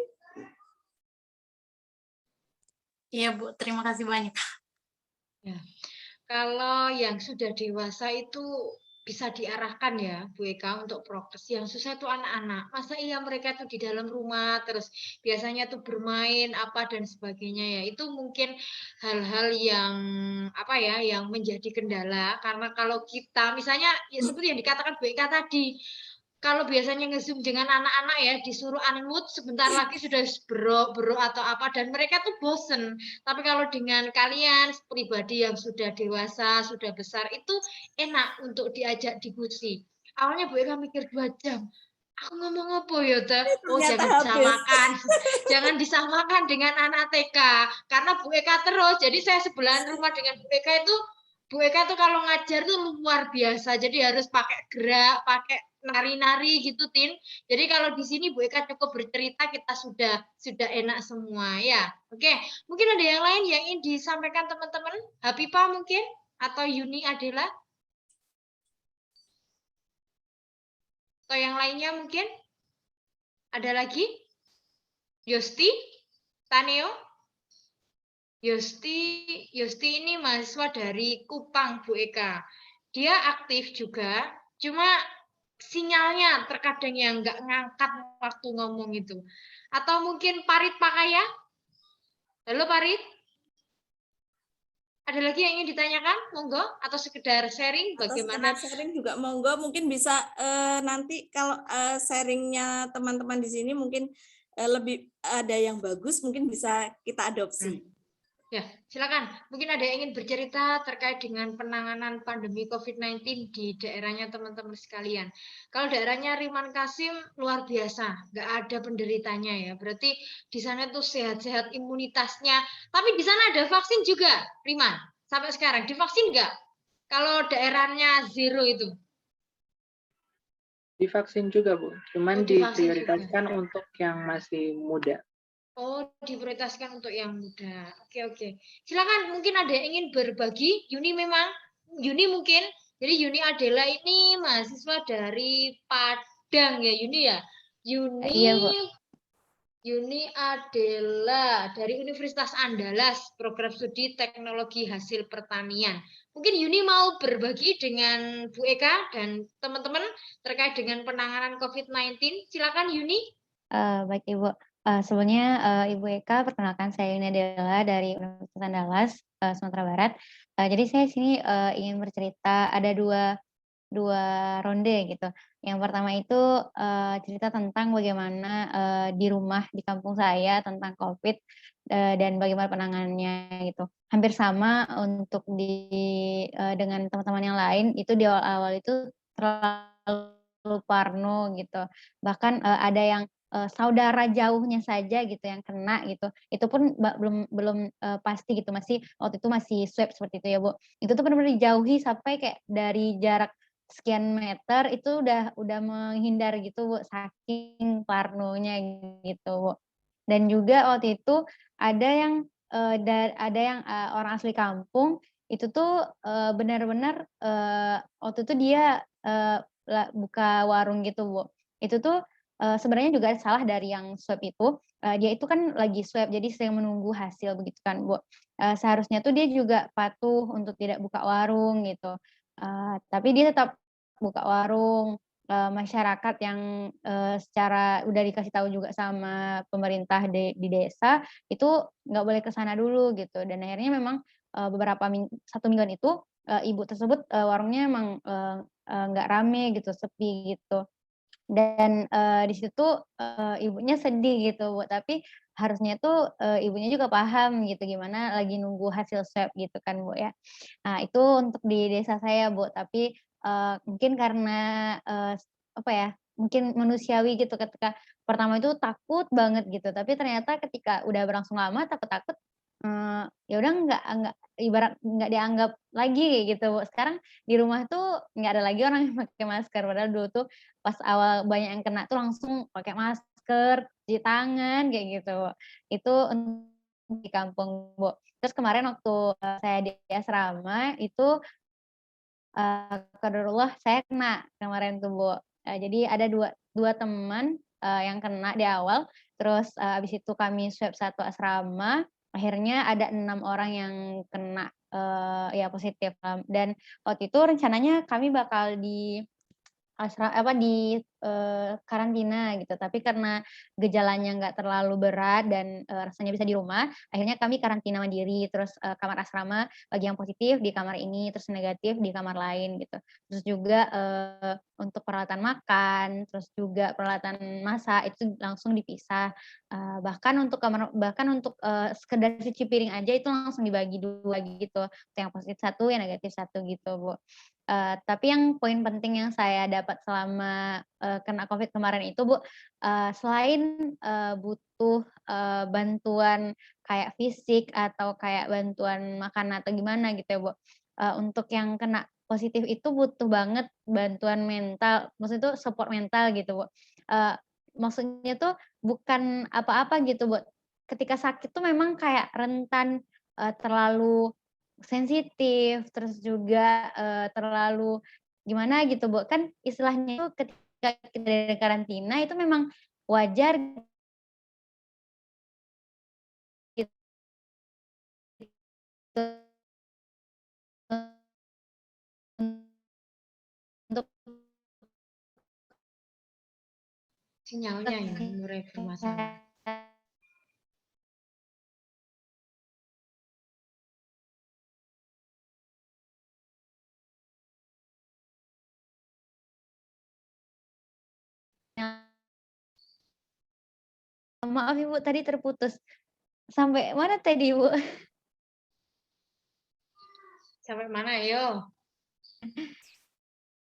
Iya Bu, terima kasih banyak. Ya. Kalau yang sudah dewasa itu bisa diarahkan ya Bu Eka untuk prokes. Yang susah itu anak-anak. Masa iya mereka tuh di dalam rumah terus biasanya tuh bermain apa dan sebagainya ya. Itu mungkin hal-hal yang yang menjadi kendala, karena kalau kita misalnya ya seperti yang dikatakan Bu Eka tadi, kalau biasanya nge-zoom dengan anak-anak ya disuruh unmute sebentar lagi sudah bro atau apa, dan mereka tuh bosen. Tapi kalau dengan kalian pribadi yang sudah dewasa, sudah besar, itu enak untuk diajak diskusi. Awalnya Bu Eka mikir 2 jam. Aku ngomong apa ya, oh jangan disamakan. Jangan disamakan dengan anak TK. Karena Bu Eka terus, jadi saya sebelahan rumah dengan Bu Eka itu, Bu Eka tuh kalau ngajar tuh luar biasa. Jadi harus pakai gerak, pakai nari-nari gitu, Tin. Jadi kalau di sini Bu Eka cukup bercerita, kita sudah enak semua ya. Oke, mungkin ada yang lain yang ingin disampaikan teman-teman? Habibah mungkin atau Yuni Adela? Atau yang lainnya mungkin? Ada lagi? Yosti? Taneo? Yosti ini mahasiswa dari Kupang, Bu Eka. Dia aktif juga, cuma sinyalnya terkadang yang nggak ngangkat waktu ngomong itu. Atau mungkin Parit Pakaya? Halo Parit? Ada lagi yang ingin ditanyakan? Monggo. Atau sekedar sharing bagaimana? Atau sekedar sharing juga monggo. Mungkin bisa nanti kalau sharingnya teman-teman di sini mungkin lebih ada yang bagus, mungkin bisa kita adopsi. Ya, silakan. Mungkin ada yang ingin bercerita terkait dengan penanganan pandemi COVID-19 di daerahnya teman-teman sekalian. Kalau daerahnya Riman Kasim luar biasa, nggak ada penderitanya ya. Berarti di sana tuh sehat-sehat imunitasnya. Tapi di sana ada vaksin juga, Riman. Sampai sekarang divaksin nggak? Kalau daerahnya zero itu? Divaksin juga Bu, cuman diprioritaskan untuk yang masih muda. Oh, diprioritaskan untuk yang muda. Oke. Silakan, mungkin ada yang ingin berbagi. Yuni mungkin. Jadi Yuni Adela ini mahasiswa dari Padang ya, Yuni ya? Iya, Bu. Yuni Adela dari Universitas Andalas, program studi teknologi hasil pertanian. Mungkin Yuni mau berbagi dengan Bu Eka dan teman-teman terkait dengan penanganan COVID-19. Silakan Yuni. Baik Ibu, sebelumnya Ibu Eka, perkenalkan saya Yuni Adela dari Universitas Andalas, Sumatera Barat. Jadi saya sini ingin bercerita, ada dua ronde gitu. Yang pertama itu cerita tentang bagaimana di rumah di kampung saya tentang COVID dan bagaimana penanganannya gitu. Hampir sama untuk dengan teman-teman yang lain, itu di awal-awal itu terlalu parno gitu. Bahkan ada yang saudara jauhnya saja gitu yang kena gitu. Itu pun belum pasti gitu, waktu itu masih swab seperti itu ya Bu. Itu tuh benar-benar dijauhi sampai kayak dari jarak sekian meter itu udah menghindar gitu Bu, saking parnonya gitu Bu. Dan juga waktu itu ada yang orang asli kampung itu tuh benar-benar waktu itu dia buka warung gitu Bu. Itu tuh sebenarnya juga salah dari yang swab itu, dia itu kan lagi swab jadi sering menunggu hasil begitu kan Bu. Seharusnya tuh dia juga patuh untuk tidak buka warung gitu, tapi dia tetap buka warung. Masyarakat yang secara udah dikasih tahu juga sama pemerintah di desa, itu nggak boleh ke sana dulu gitu, dan akhirnya memang beberapa 1 mingguan itu ibu tersebut warungnya emang nggak rame gitu, sepi gitu. Dan di situ ibunya sedih gitu Bu, tapi harusnya tuh ibunya juga paham gitu gimana lagi nunggu hasil swab gitu kan Bu ya. Nah itu untuk di desa saya Bu, tapi mungkin karena apa ya, mungkin manusiawi gitu ketika pertama itu takut banget gitu, tapi ternyata ketika udah berlangsung lama takut-takut, ya udah nggak ibarat nggak dianggap lagi kayak gitu Bu. Sekarang di rumah tuh nggak ada lagi orang yang pakai masker, padahal dulu tuh pas awal banyak yang kena tuh langsung pakai masker, cuci tangan, kayak gitu. Itu di kampung, Bu. Terus kemarin waktu saya di asrama itu, qadarullah saya kena kemarin tuh, Bu. Jadi ada dua teman, yang kena di awal, terus, habis itu kami swab satu asrama, akhirnya ada 6 orang yang kena, ya positif, dan waktu itu rencananya kami bakal karantina gitu, tapi karena gejalanya nggak terlalu berat dan, rasanya bisa di rumah, akhirnya kami karantina mandiri, terus, kamar asrama bagi yang positif di kamar ini, terus negatif di kamar lain gitu. Terus juga, untuk peralatan makan, terus juga peralatan masak itu langsung dipisah, bahkan untuk, sekedar cuci piring aja itu langsung dibagi 2 gitu, yang positif satu, yang negatif satu gitu, Bu. Tapi yang poin penting yang saya dapat selama, kena Covid kemarin itu Bu, selain, butuh, bantuan kayak fisik atau kayak bantuan makan atau gimana gitu ya Bu, untuk yang kena positif itu butuh banget bantuan mental, maksudnya itu support mental gitu Bu. Maksudnya tuh bukan apa-apa gitu Bu, ketika sakit tuh memang kayak rentan, terlalu sensitif, terus juga, terlalu gimana gitu, Bu. Kan istilahnya itu ketika kita di karantina itu memang wajar gitu untuk Sinyalnya ya mulai bermasalah. maaf Ibu tadi terputus. Sampai mana tadi, Bu? Sampai mana ayo?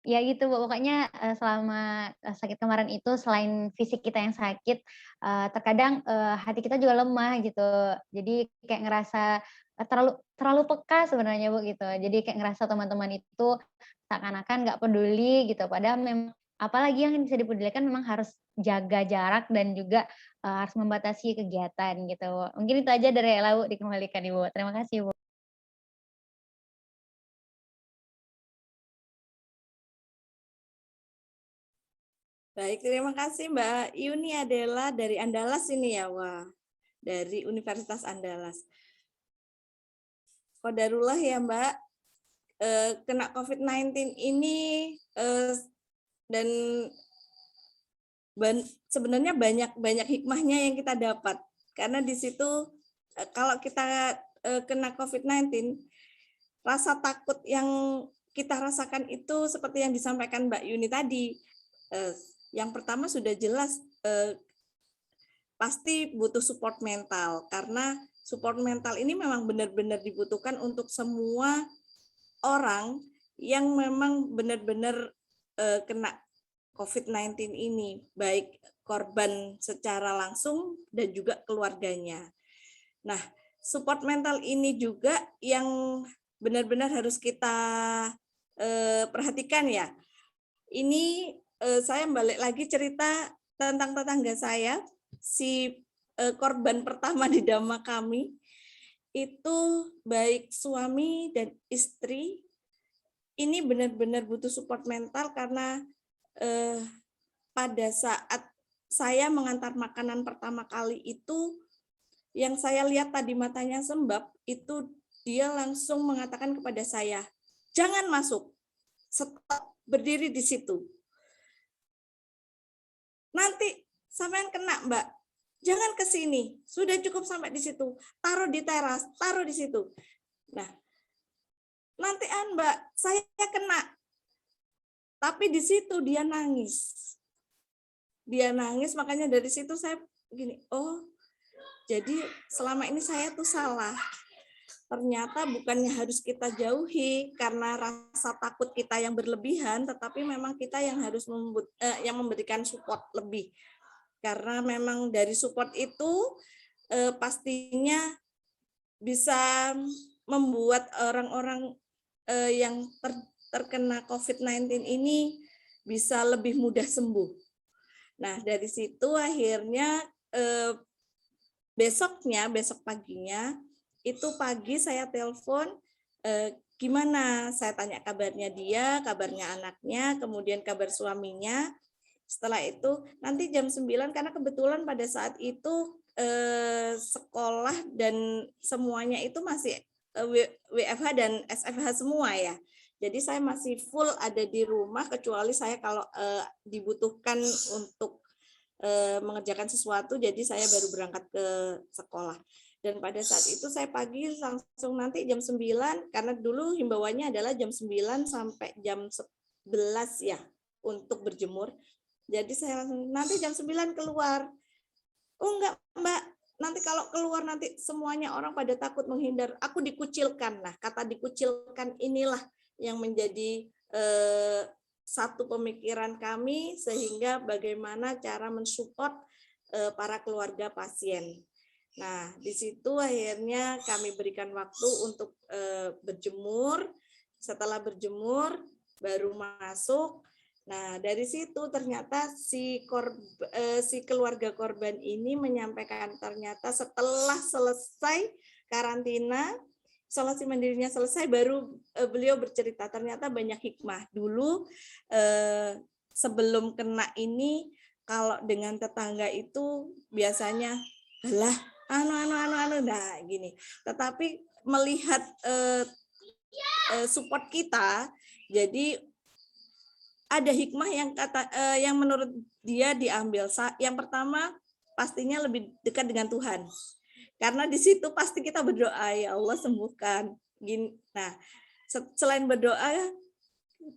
Ya gitu, Bu, pokoknya, selama, sakit kemarin itu selain fisik kita yang sakit, terkadang, hati kita juga lemah gitu. Jadi kayak ngerasa, terlalu terlalu peka sebenarnya, Bu, gitu. Jadi kayak ngerasa teman-teman itu seakan-akan nggak peduli gitu, padahal memang apalagi yang bisa dipedulikan memang harus jaga jarak dan juga, harus membatasi kegiatan gitu, Bu. Mungkin itu aja dari Ela, Bu, dikembalikan Ibu. Terima kasih, Bu. Baik, terima kasih Mbak Yuni Adela dari Andalas ini ya, wah. Dari Universitas Andalas. Qadarullah ya Mbak, kena COVID-19 ini dan sebenarnya banyak hikmahnya yang kita dapat, karena di situ kalau kita kena COVID-19, rasa takut yang kita rasakan itu seperti yang disampaikan Mbak Yuni tadi. Yang pertama sudah jelas pasti butuh support mental, karena support mental ini memang benar-benar dibutuhkan untuk semua orang yang memang benar-benar kena COVID-19 ini, baik korban secara langsung dan juga keluarganya. Nah, support mental ini juga yang benar-benar harus kita perhatikan ya. Ini saya balik lagi cerita tentang tetangga saya, si korban pertama di Dhamma kami, itu baik suami dan istri, ini benar-benar butuh support mental karena pada saat saya mengantar makanan pertama kali itu, yang saya lihat tadi matanya sembab, itu dia langsung mengatakan kepada saya, jangan masuk, stop, berdiri di situ. Nanti sampean kena, Mbak. Jangan ke sini, sudah cukup sampai di situ. Taruh di teras, taruh di situ. Nah, nanti Mbak, saya kena. Tapi di situ dia nangis. Dia nangis, makanya dari situ saya gini, oh, jadi selama ini saya tuh salah. Ternyata bukannya harus kita jauhi karena rasa takut kita yang berlebihan, tetapi memang kita yang harus yang memberikan support lebih. Karena memang dari support itu pastinya bisa membuat orang-orang yang terkena COVID-19 ini bisa lebih mudah sembuh. Nah, dari situ akhirnya besok paginya, itu pagi saya telepon, gimana? Saya tanya kabarnya dia, kabarnya anaknya, kemudian kabar suaminya. Setelah itu nanti jam 9, karena kebetulan pada saat itu sekolah dan semuanya itu masih WFH dan SFH semua ya. Jadi saya masih full ada di rumah, kecuali saya kalau dibutuhkan untuk mengerjakan sesuatu, jadi saya baru berangkat ke sekolah. Dan pada saat itu saya pagi langsung nanti jam 9, karena dulu himbauannya adalah jam 9 sampai jam 11 ya untuk berjemur. Jadi saya langsung nanti jam 9 keluar. Oh enggak Mbak, nanti kalau keluar nanti semuanya orang pada takut menghindar. Aku dikucilkan. Nah, kata dikucilkan inilah yang menjadi satu pemikiran kami, sehingga bagaimana cara mensupport para keluarga pasien. Nah, di situ akhirnya kami berikan waktu untuk berjemur. Setelah berjemur, baru masuk. Nah, dari situ ternyata si keluarga korban ini menyampaikan, ternyata setelah selesai karantina, isolasi mandirinya selesai, baru beliau bercerita ternyata banyak hikmah. Dulu sebelum kena ini, kalau dengan tetangga itu biasanya lah nah gini. Tetapi melihat support kita, jadi ada hikmah yang menurut dia diambil. Yang pertama, pastinya lebih dekat dengan Tuhan. Karena di situ pasti kita berdoa, ya Allah sembuhkan. Nah, selain berdoa,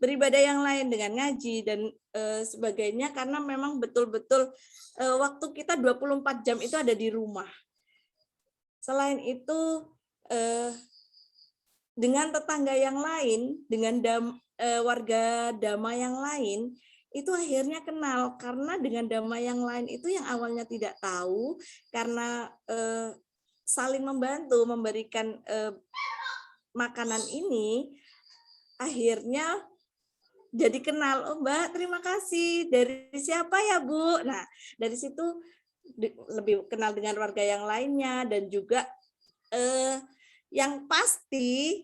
beribadah yang lain dengan ngaji dan sebagainya, karena memang betul-betul waktu kita 24 jam itu ada di rumah. Selain itu, dengan tetangga yang lain, dengan warga Dhamma yang lain, itu akhirnya kenal, karena dengan Dhamma yang lain itu yang awalnya tidak tahu, karena saling membantu memberikan makanan ini, akhirnya jadi kenal. Oh Mbak, terima kasih. Dari siapa ya Bu? Nah, dari situ lebih kenal dengan warga yang lainnya, dan juga yang pasti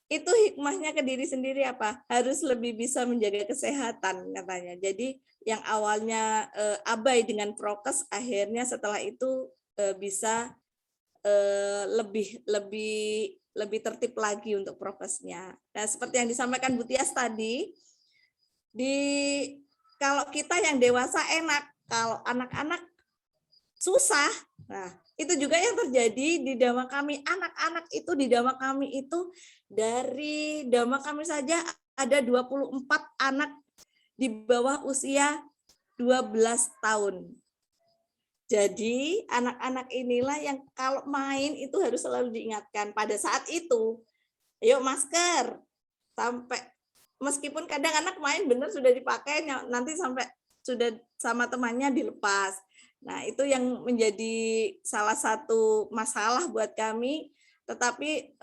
itu hikmahnya ke diri sendiri apa? Harus lebih bisa menjaga kesehatan katanya. Jadi yang awalnya abai dengan prokes, akhirnya setelah itu bisa lebih tertib lagi untuk prokesnya. Nah, seperti yang disampaikan Bu Tias tadi, kalau kita yang dewasa enak, kalau anak-anak susah. Nah, itu juga yang terjadi di Dhamma kami. Anak-anak itu di Dhamma kami itu, dari Dhamma kami saja ada 24 anak di bawah usia 12 tahun. Jadi anak-anak inilah yang kalau main itu harus selalu diingatkan pada saat itu. Ayo masker. Sampai meskipun kadang anak main benar sudah dipakai, nanti sampai sudah sama temannya dilepas. Nah, itu yang menjadi salah satu masalah buat kami, tetapi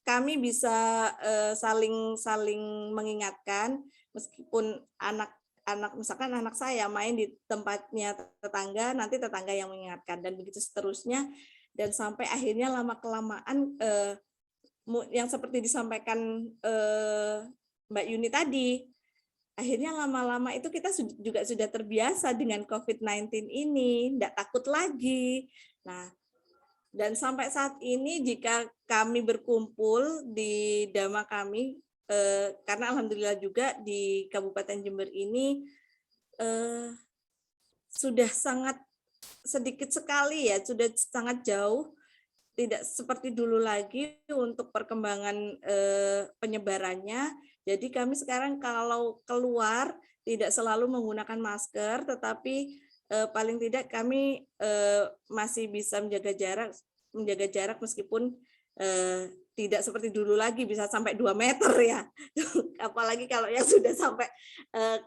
kami bisa saling mengingatkan, meskipun misalkan anak saya main di tempatnya tetangga, nanti tetangga yang mengingatkan, dan begitu seterusnya, dan sampai akhirnya lama-kelamaan yang seperti disampaikan Mbak Yuni tadi, akhirnya lama-lama itu kita juga sudah terbiasa dengan COVID-19 ini, tidak takut lagi. Nah, dan sampai saat ini jika kami berkumpul di Dhamma kami, karena alhamdulillah juga di Kabupaten Jember ini sudah sangat sedikit sekali ya, sudah sangat jauh, tidak seperti dulu lagi untuk perkembangan penyebarannya. Jadi kami sekarang kalau keluar tidak selalu menggunakan masker, tetapi paling tidak kami masih bisa menjaga jarak meskipun tidak seperti dulu lagi bisa sampai 2 meter ya. Apalagi kalau yang sudah sampai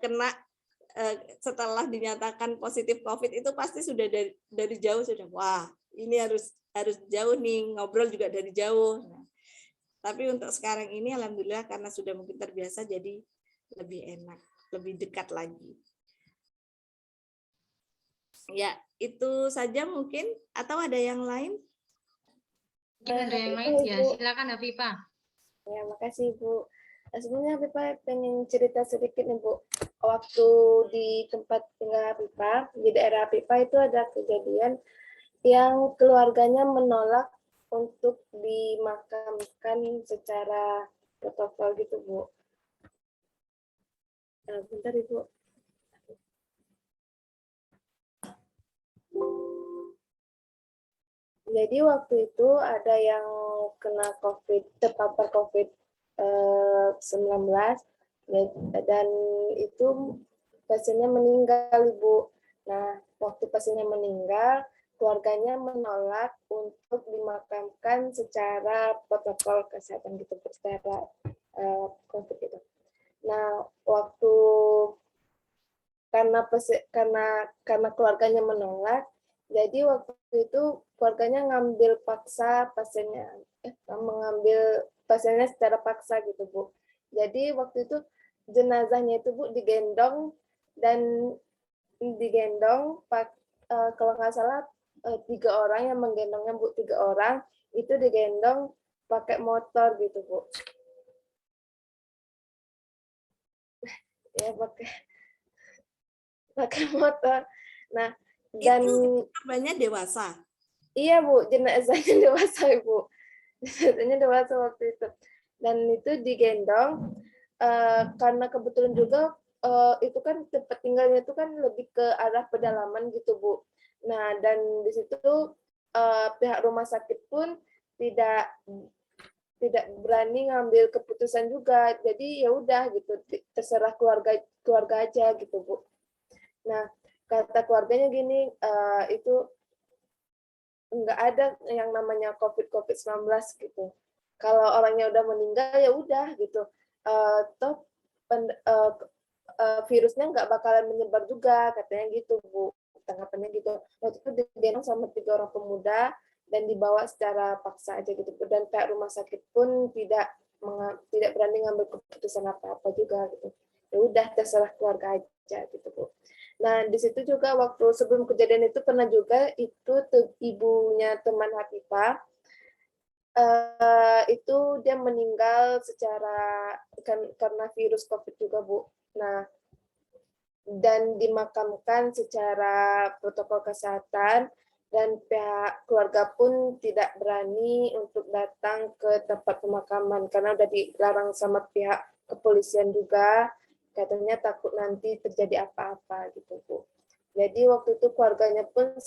kena setelah dinyatakan positif COVID itu pasti sudah dari jauh sudah, wah ini harus jauh nih, ngobrol juga dari jauh. Nah, tapi untuk sekarang ini alhamdulillah karena sudah mungkin terbiasa jadi lebih enak, lebih dekat lagi. Ya, itu saja mungkin, atau ada yang lain? Mungkin ada yang lain ya, silakan Hafifah. Ya, makasih Bu. Sebenarnya Hafifah pengen cerita sedikit nih Bu. Waktu di tempat tinggal Hafifah, di daerah Hafifah itu ada kejadian yang keluarganya menolak untuk dimakamkan secara protokol gitu Bu. Bentar Ibu. Jadi waktu itu ada yang kena terpapar COVID-19 dan itu pasiennya meninggal Ibu. Nah, waktu pasiennya meninggal, keluarganya menolak untuk dimakamkan secara protokol kesehatan gitu, secara COVID gitu. Nah, waktu karena keluarganya menolak, jadi waktu itu keluarganya ngambil paksa pasiennya, mengambil pasiennya secara paksa gitu Bu. Jadi waktu itu jenazahnya itu Bu digendong kalau nggak salah 3 orang yang menggendongnya Bu, 3 orang itu digendong pakai motor gitu Bu. Ya pakai motor. Nah, dan itu korbannya dewasa. Iya Bu, jenazahnya dewasa Ibu. Jenazahnya dewasa waktu itu. Dan itu digendong karena kebetulan juga itu kan tempat tinggalnya itu kan lebih ke arah pedalaman gitu Bu. Nah, dan di situ pihak rumah sakit pun tidak berani ngambil keputusan juga. Jadi ya udah gitu, terserah keluarga aja gitu Bu. Nah, kata keluarganya gini, itu nggak ada yang namanya COVID-19 gitu. Kalau orangnya udah meninggal ya udah gitu. Virusnya nggak bakalan menyebar juga, katanya gitu Bu. Tanggapannya gitu. Waktu itu digendong sama 3 orang pemuda dan dibawa secara paksa aja gitu. Dan pihak rumah sakit pun tidak berani ngambil keputusan apa-apa juga gitu. Ya udah terserah keluarga aja gitu Bu. Nah, di situ juga waktu sebelum kejadian itu pernah juga itu ibunya teman Hafifah itu dia meninggal karena virus COVID juga Bu. Nah, dan dimakamkan secara protokol kesehatan dan pihak keluarga pun tidak berani untuk datang ke tempat pemakaman karena udah dilarang sama pihak kepolisian juga, katanya takut nanti terjadi apa-apa gitu Bu. Jadi waktu itu keluarganya pun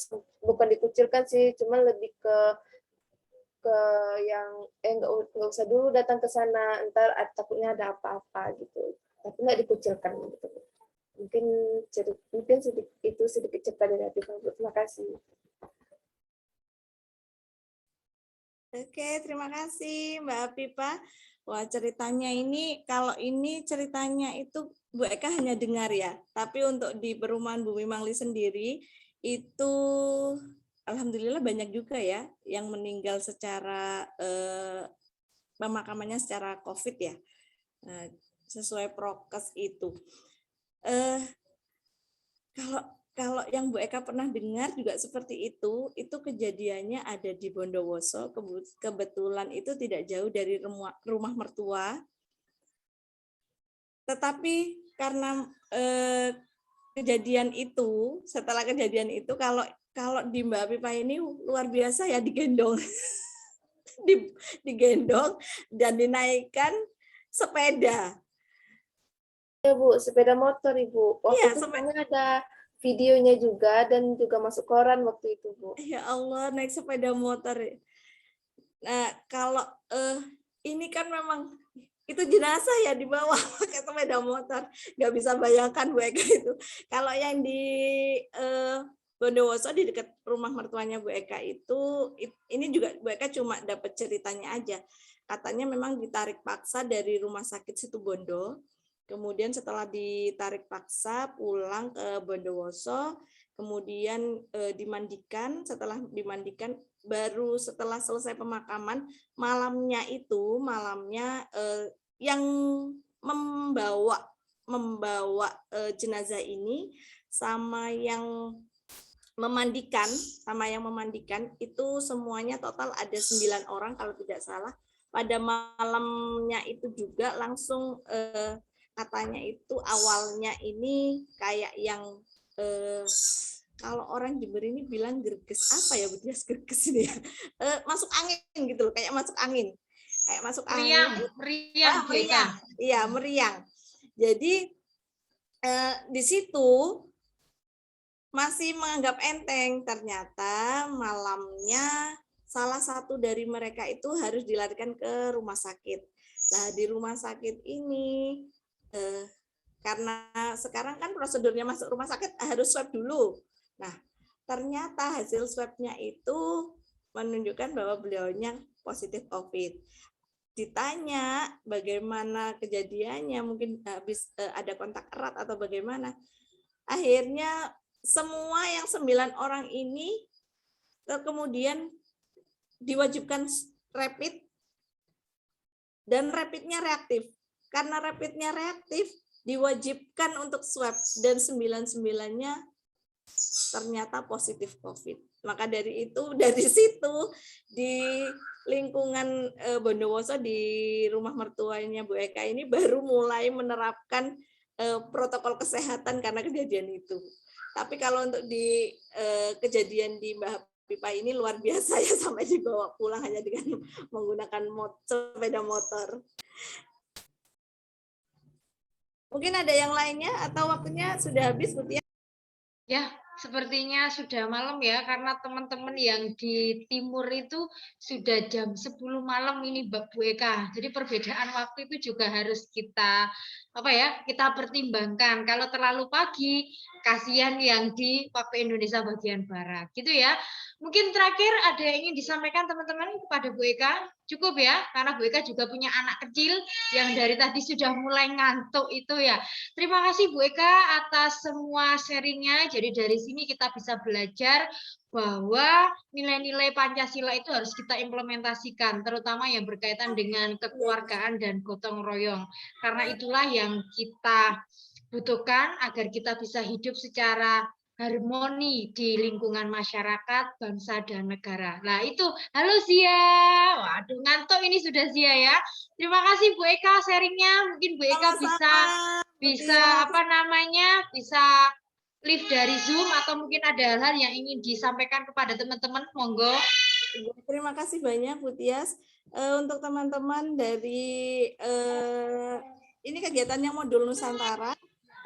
bukan dikucilkan sih, cuma lebih ke yang nggak usah dulu datang ke sana, ntar takutnya ada apa-apa gitu, tapi nggak dikucilkan gitu. Mungkin itu sedikit cerita dari Afifah Bu. Terima kasih. Oke, terima kasih Mbak Afifah. Wah, ceritanya ini, kalau ini ceritanya itu Bu Eka hanya dengar ya, tapi untuk di perumahan Bumi Mangli sendiri, itu alhamdulillah banyak juga ya yang meninggal secara pemakamannya secara COVID ya, sesuai prokes itu. Kalau yang Bu Eka pernah dengar juga seperti itu kejadiannya ada di Bondowoso, kebetulan itu tidak jauh dari rumah mertua. Tetapi karena setelah kejadian itu, kalau di Mbak Afifah ini luar biasa ya, digendong, digendong dan dinaikkan sepeda. Ya Bu, sepeda motor Ibu. Waktu itu sebenarnya ada videonya juga dan juga masuk koran waktu itu Bu. Ya Allah, naik sepeda motor. Nah, kalau ini kan memang itu jenazah ya dibawa pakai sepeda motor. Nggak bisa bayangkan Bu Eka itu. Kalau yang di Bondowoso di dekat rumah mertuanya Bu Eka itu, ini juga Bu Eka cuma dapat ceritanya aja. Katanya memang ditarik paksa dari rumah sakit Situbondo. Kemudian setelah ditarik paksa pulang ke Bondowoso, kemudian dimandikan. Setelah dimandikan, baru setelah selesai pemakaman, malamnya yang membawa jenazah ini sama yang memandikan itu semuanya total ada 9 orang kalau tidak salah. Pada malamnya itu juga langsung katanya itu awalnya ini kayak yang kalau orang Jember ini bilang gerges, apa ya Butias gerges ini ya, masuk angin gitu loh, kayak masuk angin, meriang. Iya, meriang. Jadi di situ masih menganggap enteng, ternyata malamnya salah satu dari mereka itu harus dilarikan ke rumah sakit. Nah, di rumah sakit ini karena sekarang kan prosedurnya masuk rumah sakit harus swab dulu. Nah, ternyata hasil swabnya itu menunjukkan bahwa beliaunya positif COVID. Ditanya bagaimana kejadiannya, mungkin habis ada kontak erat atau bagaimana. Akhirnya semua yang 9 orang ini kemudian diwajibkan rapid dan rapidnya reaktif. Karena rapidnya reaktif, diwajibkan untuk swab dan 9-9-nya ternyata positif COVID. Maka dari situ di lingkungan Bondowoso di rumah mertuanya Bu Eka ini baru mulai menerapkan protokol kesehatan karena kejadian itu. Tapi kalau untuk di kejadian di Mbak Afifah ini luar biasa ya, sampai dibawa pulang hanya dengan menggunakan sepeda motor. Mungkin ada yang lainnya atau waktunya sudah habis, Bu Tia? Ya, sepertinya sudah malam ya, karena teman-teman yang di timur itu sudah jam 10 malam ini Bu Eka. Jadi perbedaan waktu itu juga harus kita pertimbangkan. Kalau terlalu pagi, kasihan yang di waktu Indonesia bagian Barat. Gitu ya. Mungkin terakhir ada yang ingin disampaikan teman-teman kepada Bu Eka? Cukup ya, karena Bu Eka juga punya anak kecil yang dari tadi sudah mulai ngantuk itu ya. Terima kasih Bu Eka atas semua sharingnya. Jadi dari sini kita bisa belajar bahwa nilai-nilai Pancasila itu harus kita implementasikan, terutama yang berkaitan dengan kekeluargaan dan gotong royong. Karena itulah yang kita butuhkan agar kita bisa hidup secara harmoni di lingkungan masyarakat, bangsa, dan negara. Nah itu, halo Zia. Waduh, ngantuk ini sudah Zia ya. Terima kasih Bu Eka sharingnya. Mungkin Bu Eka bisa live dari Zoom atau mungkin ada hal yang ingin disampaikan kepada teman-teman, monggo. Terima kasih banyak Bu Tias. Untuk teman-teman dari ini kegiatannya Modul Nusantara.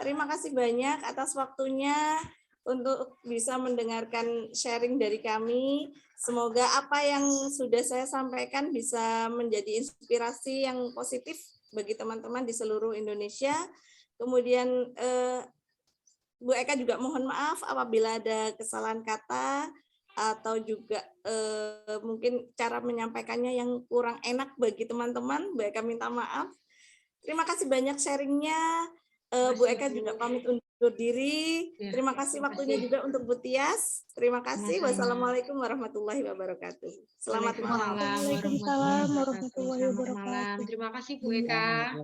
Terima kasih banyak atas waktunya untuk bisa mendengarkan sharing dari kami. Semoga apa yang sudah saya sampaikan bisa menjadi inspirasi yang positif bagi teman-teman di seluruh Indonesia. Kemudian Bu Eka juga mohon maaf apabila ada kesalahan kata atau juga mungkin cara menyampaikannya yang kurang enak bagi teman-teman. Bu Eka minta maaf. Terima kasih banyak sharingnya. Bu Eka juga pamit undur diri. Terima kasih waktunya juga untuk Bu Tias. Terima kasih. Wassalamualaikum warahmatullahi wabarakatuh. Selamat malam. Waalaikumsalam warahmatullahi Selamat malam. Terima kasih Bu Eka.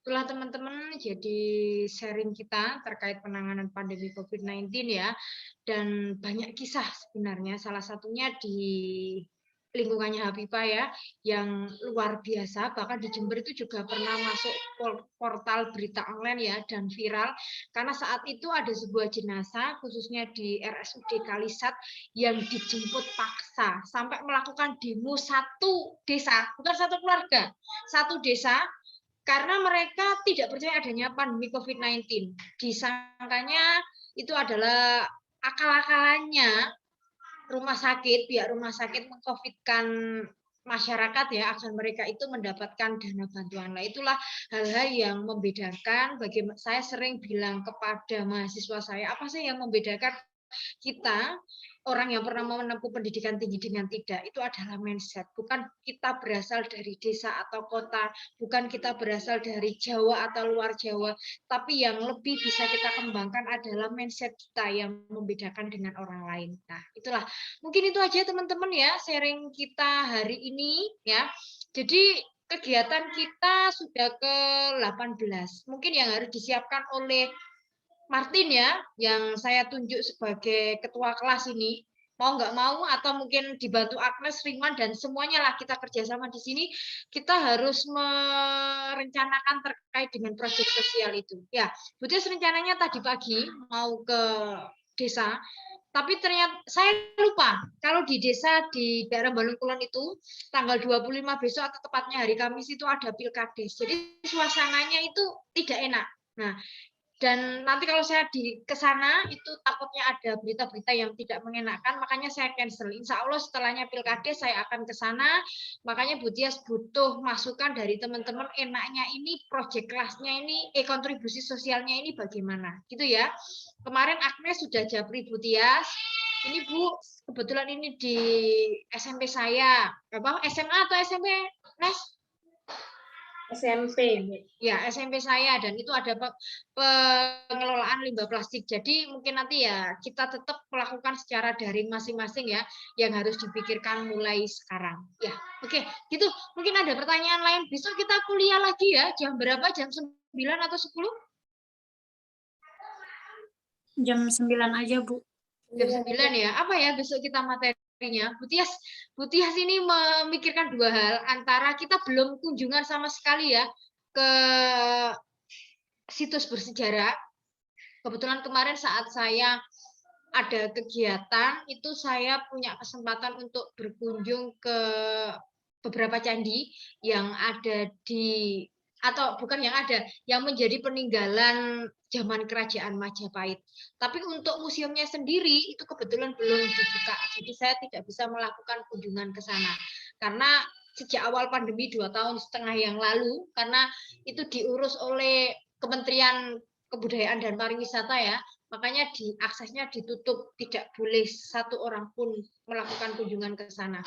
Itulah teman-teman, jadi sharing kita terkait penanganan pandemi COVID-19 ya, dan banyak kisah sebenarnya, salah satunya di lingkungannya Habibah ya, yang luar biasa, bahkan di Jember itu juga pernah masuk portal berita online ya, dan viral, karena saat itu ada sebuah jenazah, khususnya di RSUD Kalisat, yang dijemput paksa, sampai melakukan demo satu desa, bukan satu keluarga, satu desa, karena mereka tidak percaya adanya pandemi COVID-19. Disangkanya itu adalah akal-akalannya rumah sakit, pihak rumah sakit meng-COVID-kan masyarakat ya, agar mereka itu mendapatkan dana bantuan. Nah, itulah hal-hal yang membedakan. Bagaimana saya sering bilang kepada mahasiswa saya, apa sih yang membedakan kita orang yang pernah menempuh pendidikan tinggi dengan tidak, itu adalah mindset. Bukan kita berasal dari desa atau kota, bukan kita berasal dari Jawa atau luar Jawa, tapi yang lebih bisa kita kembangkan adalah mindset kita yang membedakan dengan orang lain. Nah, itulah. Mungkin itu aja teman-teman ya, sharing kita hari ini ya. Jadi kegiatan kita sudah ke-18. Mungkin yang harus disiapkan oleh Martin ya, yang saya tunjuk sebagai ketua kelas ini, mau nggak mau atau mungkin dibantu Agnes, Riman, dan semuanya lah kita kerjasama di sini, kita harus merencanakan terkait dengan proyek sosial itu. Ya, Bu Tis rencananya tadi pagi mau ke desa, tapi ternyata saya lupa kalau di desa di daerah Balong Kulon itu tanggal 25 besok atau tepatnya hari Kamis itu ada pilkades. Jadi suasananya itu tidak enak. Nah, dan nanti kalau saya ke sana itu takutnya ada berita-berita yang tidak mengenakan, makanya saya cancel. Insya Allah setelahnya pilkades saya akan ke sana, makanya Bu Tias butuh masukan dari teman-teman, enaknya ini proyek kelasnya ini, kontribusi sosialnya ini bagaimana, gitu ya. Kemarin Agnes sudah japri Bu Tias, ini Bu, kebetulan ini di SMP saya, apa SMA atau SMP, Nes? SMP. Ya, SMP saya, dan itu ada pengelolaan limbah plastik. Jadi mungkin nanti ya kita tetap melakukan secara daring masing-masing ya, yang harus dipikirkan mulai sekarang. Ya, oke, gitu. Mungkin ada pertanyaan lain. Besok kita kuliah lagi ya, jam berapa? Jam 9 atau 10? Jam 9 aja, Bu. Jam 9 ya. Apa ya besok kita materinya? Bu Tias ini memikirkan dua hal, antara kita belum kunjungan sama sekali ya ke situs bersejarah. Kebetulan kemarin saat saya ada kegiatan, itu saya punya kesempatan untuk berkunjung ke beberapa candi yang ada di, atau bukan yang ada, yang menjadi peninggalan zaman kerajaan Majapahit. Tapi untuk museumnya sendiri itu kebetulan belum dibuka, jadi saya tidak bisa melakukan kunjungan ke sana. Karena sejak awal pandemi 2,5 tahun yang lalu, karena itu diurus oleh Kementerian Kebudayaan dan Pariwisata ya, makanya aksesnya ditutup, tidak boleh satu orang pun melakukan kunjungan ke sana.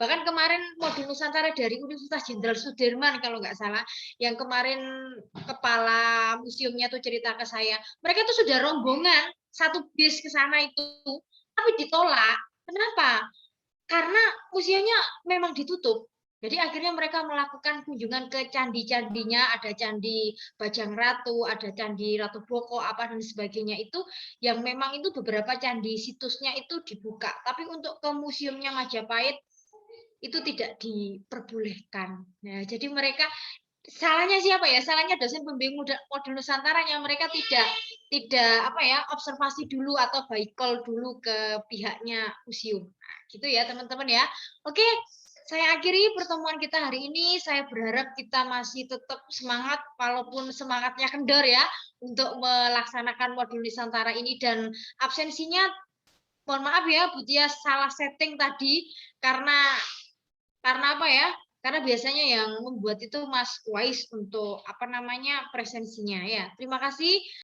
Bahkan kemarin Modul Nusantara dari Universitas Jenderal Sudirman kalau nggak salah, yang kemarin kepala museumnya tuh cerita ke saya, mereka tuh sudah rombongan satu bis ke sana itu, tapi ditolak. Kenapa? Karena museumnya memang ditutup. Jadi akhirnya mereka melakukan kunjungan ke candi-candinya, ada candi Bajang Ratu, ada candi Ratu Boko, apa dan sebagainya itu, yang memang itu beberapa candi situsnya itu dibuka. Tapi untuk ke museumnya Majapahit itu tidak diperbolehkan. Nah, jadi mereka salahnya siapa ya? Salahnya dosen pembimbing modul Nusantara yang mereka tidak apa ya, observasi dulu atau by call dulu ke pihaknya museum. Nah, gitu ya teman-teman ya. Oke, saya akhiri pertemuan kita hari ini. Saya berharap kita masih tetap semangat walaupun semangatnya kendor ya untuk melaksanakan modul Nusantara ini, dan absensinya mohon maaf ya Bu Tia salah setting tadi karena apa ya? Karena biasanya yang membuat itu Mas Wais untuk apa namanya presensinya ya. Terima kasih.